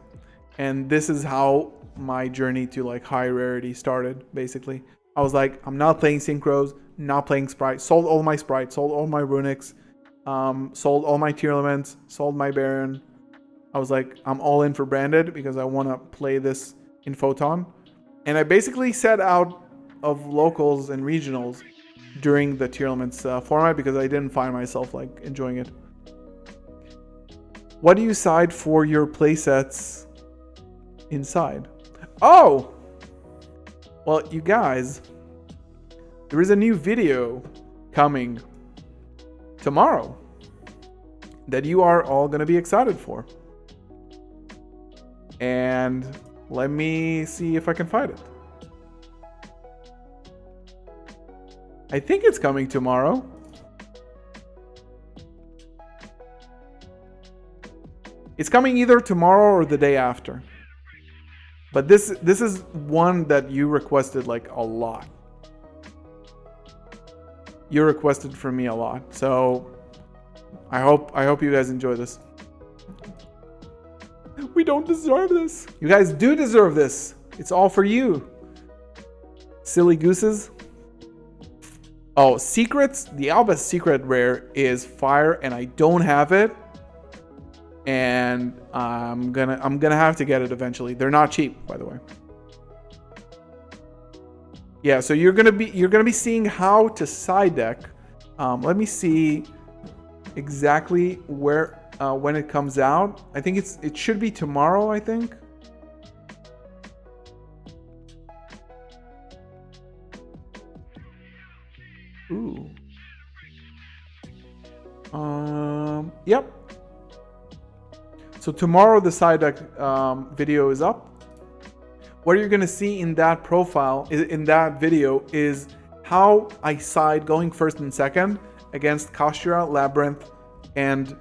And this is how my journey to like high rarity started, basically. I was like, I'm not playing Synchros, not playing Sprites. Sold all my Sprites, sold all my Runics, sold all my Tier Elements, sold my Baron. I was like, I'm all in for Branded because I want to play this in Photon. And I basically set out of locals and regionals during the Tier Elements format because I didn't find myself like enjoying it. What do you side for your playsets inside? Oh! Well, you guys, there is a new video coming tomorrow that you are all going to be excited for. And let me see if I can find it. I think it's coming tomorrow. It's coming either tomorrow or the day after. But this is one that you requested like a lot. You requested from me a lot. So I hope you guys enjoy this. We don't deserve this. You guys do deserve this. It's all for you. Silly gooses. Oh, secrets. The Albus secret rare is fire, and I don't have it. And I'm gonna have to get it eventually. They're not cheap, by the way. Yeah, so you're gonna be seeing how to side deck. Let me see exactly where when it comes out. I think it should be tomorrow, I think. Ooh. Yep. So tomorrow the side deck video is up. What you're gonna see in that profile, in that video, is how I side going first and second against Kashira, Labyrinth, and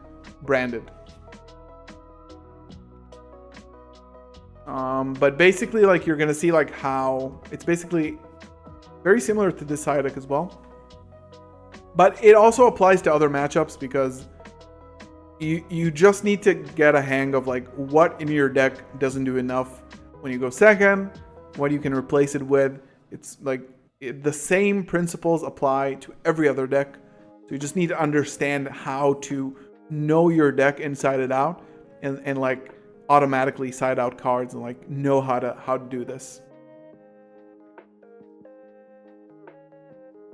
Branded. But basically, like you're gonna see like how it's basically very similar to this side deck as well. But it also applies to other matchups because you just need to get a hang of like what in your deck doesn't do enough when you go second, what you can replace it with. It's like the same principles apply to every other deck. So you just need to understand how to know your deck inside and out and like automatically side out cards and like know how to do this.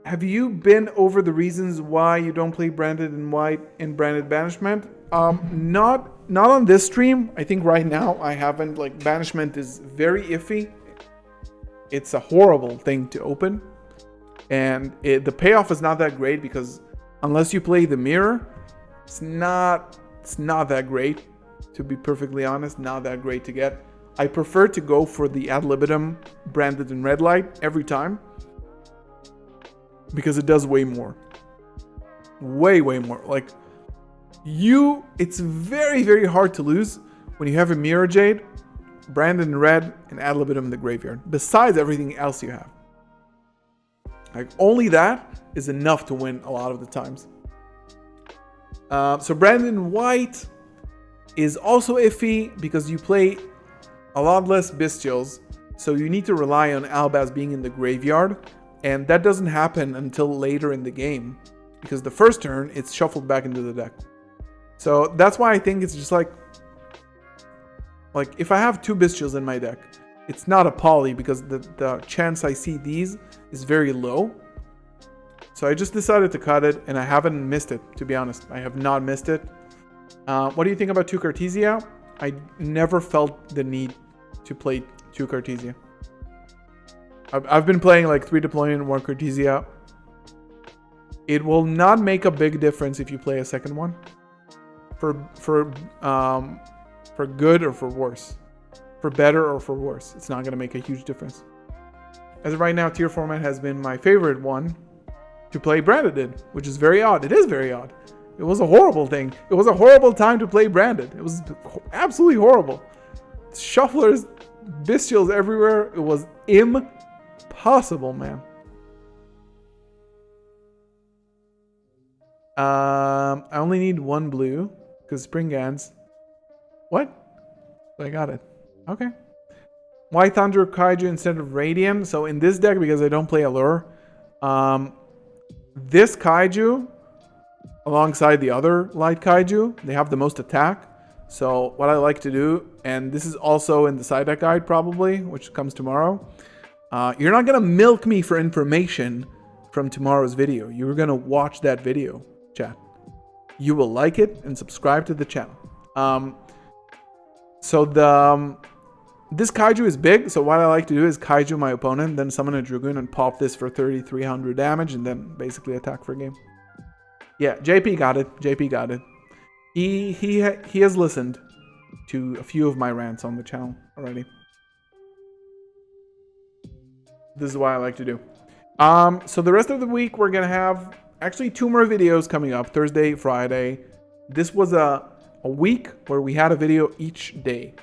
Have you been over the reasons why you don't play Branded and White in Branded Banishment? Not on this stream. I think right now I haven't. Like, Banishment is very iffy. It's a horrible thing to open. And the payoff is not that great because unless you play the mirror, it's not that great. To be perfectly honest, not that great to get. I prefer to go for the ad libitum Branded in Red Light every time, because it does way more. Way more. Like, it's very, very hard to lose when you have a Mirror Jade, Branded in Red, and ad libitum in the graveyard, besides everything else you have. Like, only that is enough to win a lot of the times. So Branded in White is also iffy because you play a lot less Bestials, so you need to rely on Albaz being in the graveyard. And that doesn't happen until later in the game, because the first turn, it's shuffled back into the deck. So that's why I think it's just like if I have 2 Bestials in my deck, it's not a poly because the chance I see these is very low. So I just decided to cut it, and I haven't missed it, to be honest. I have not missed it. What do you think about 2 Cartesia? I never felt the need to play 2 Cartesia. I've been playing like 3 Deployment and 1 Cartesia. It will not make a big difference if you play a second one. For good or for worse. For better or for worse. It's not going to make a huge difference. As of right now, tier format has been my favorite one to play Branded in, which is very odd. It is very odd. It was a horrible thing. It was a horrible time to play Branded. It was absolutely horrible. Shufflers, Bestials everywhere. It was impossible, man. I only need 1 blue because Spring Gans. What? I got it. Okay. Why Thunder Kaiju instead of Radiant? So in this deck, because I don't play Allure, this Kaiju alongside the other light Kaiju, they have the most attack. So what I like to do, and this is also in the side deck guide probably, which comes tomorrow. You're not going to milk me for information from tomorrow's video. You're going to watch that video, chat. You will like it and subscribe to the channel. This Kaiju is big, so what I like to do is Kaiju my opponent, then summon a Dragoon and pop this for 3,300 damage, and then basically attack for a game. Yeah, JP got it. JP got it. He has listened to a few of my rants on the channel already. This is what I like to do. So the rest of the week, we're going to have actually 2 more videos coming up, Thursday, Friday. This was a week where we had a video each day.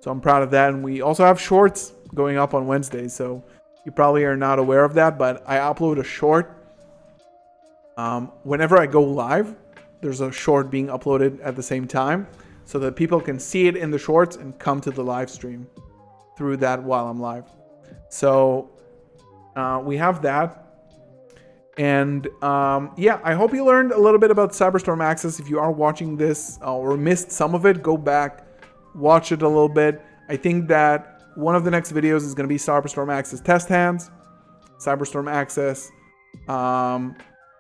So I'm proud of that. And we also have shorts going up on Wednesday. So you probably are not aware of that, but I upload a short. Whenever I go live, there's a short being uploaded at the same time so that people can see it in the shorts and come to the live stream through that while I'm live. So we have that. And yeah, I hope you learned a little bit about Cyberstorm Access. If you are watching this or missed some of it, go back, watch it a little bit. I think that one of the next videos is going to be Cyberstorm Access test hands, Cyberstorm Access,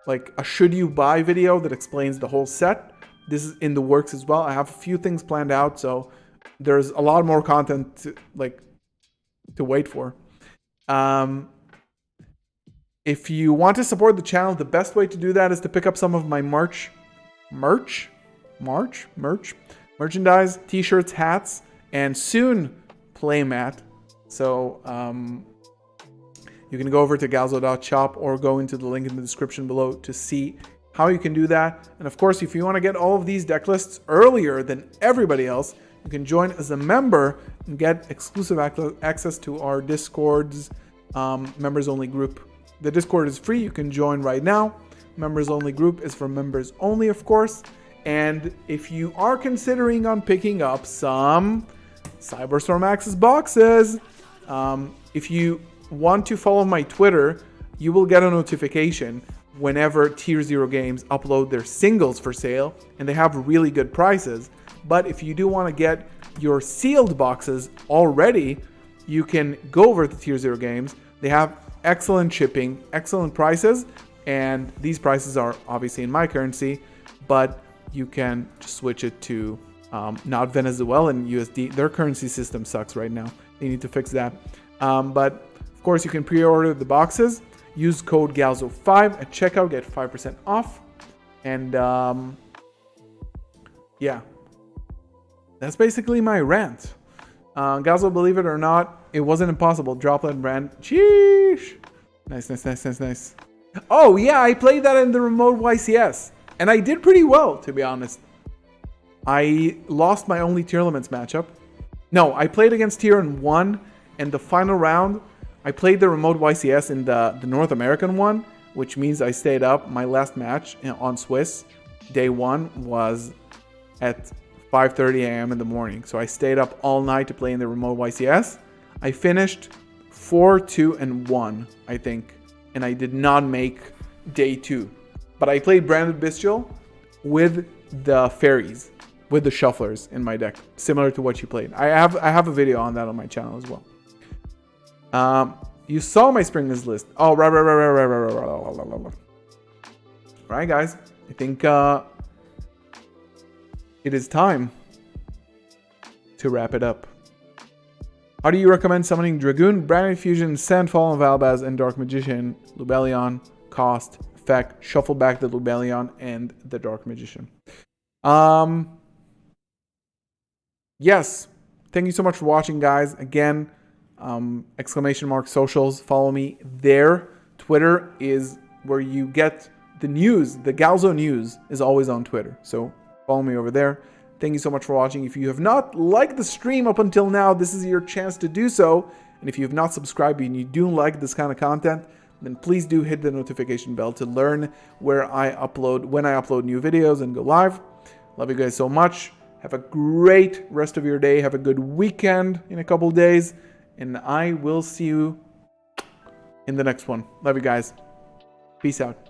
like a should you buy video that explains the whole set. This is in the works as well. I have a few things planned out, so there's a lot more content to wait for. If you want to support the channel, the best way to do that is to pick up some of my merchandise, t-shirts, hats, and soon Playmat. So you can go over to galzo.shop or go into the link in the description below to see how you can do that. And of course, if you want to get all of these deck lists earlier than everybody else, you can join as a member and get exclusive access to our Discord's members only group. The Discord is free. You can join right now. Members only group is for members only, of course. And if you are considering on picking up some Cyberstorm Access boxes, if you want to follow my Twitter, you will get a notification whenever tzero games upload their singles for sale, and they have really good prices. But if you do want to get your sealed boxes already, you can go over to tzero games. They have excellent shipping, excellent prices, and these prices are obviously in my currency, but you can just switch it to not Venezuelan USD. Their currency system sucks right now. They need to fix that. But of course, you can pre-order the boxes. Use code GALZO5 at checkout, get 5% off. And yeah, that's basically my rant. Galzo, believe it or not, it wasn't impossible. Droplet brand. Sheesh. Nice. Oh yeah, I played that in the remote YCS. And I did pretty well, to be honest. I lost my only tier limits matchup. No, I played against tier and won. And the final round, I played the remote YCS in the North American one, which means I stayed up. My last match on Swiss, day one, was at 5:30 a.m. in the morning. So I stayed up all night to play in the remote YCS. I finished 4-2-1, I think. And I did not make day two. But I played Branded Bestial with the fairies, with the shufflers in my deck, similar to what you played. I have a video on that on my channel as well. You saw my Springless list. Oh, right. Right, guys. I think it is time to wrap it up. How do you recommend summoning Dragoon, Branded Fusion, Sand, Fallen Valbaz, and Dark Magician, Lubellion, Cost, Effect, Shuffle back the Lubellion, and the Dark Magician? Yes. Thank you so much for watching, guys. Again, !socials. Follow me there. Twitter is where you get the news. The Galzo news is always on Twitter. So follow me over there. Thank you so much for watching. If you have not liked the stream up until now, this is your chance to do so. And if you have not subscribed and you do like this kind of content, then please do hit the notification bell to learn when I upload new videos and go live. Love you guys so much. Have a great rest of your day. Have a good weekend in a couple days. And I will see you in the next one. Love you guys. Peace out.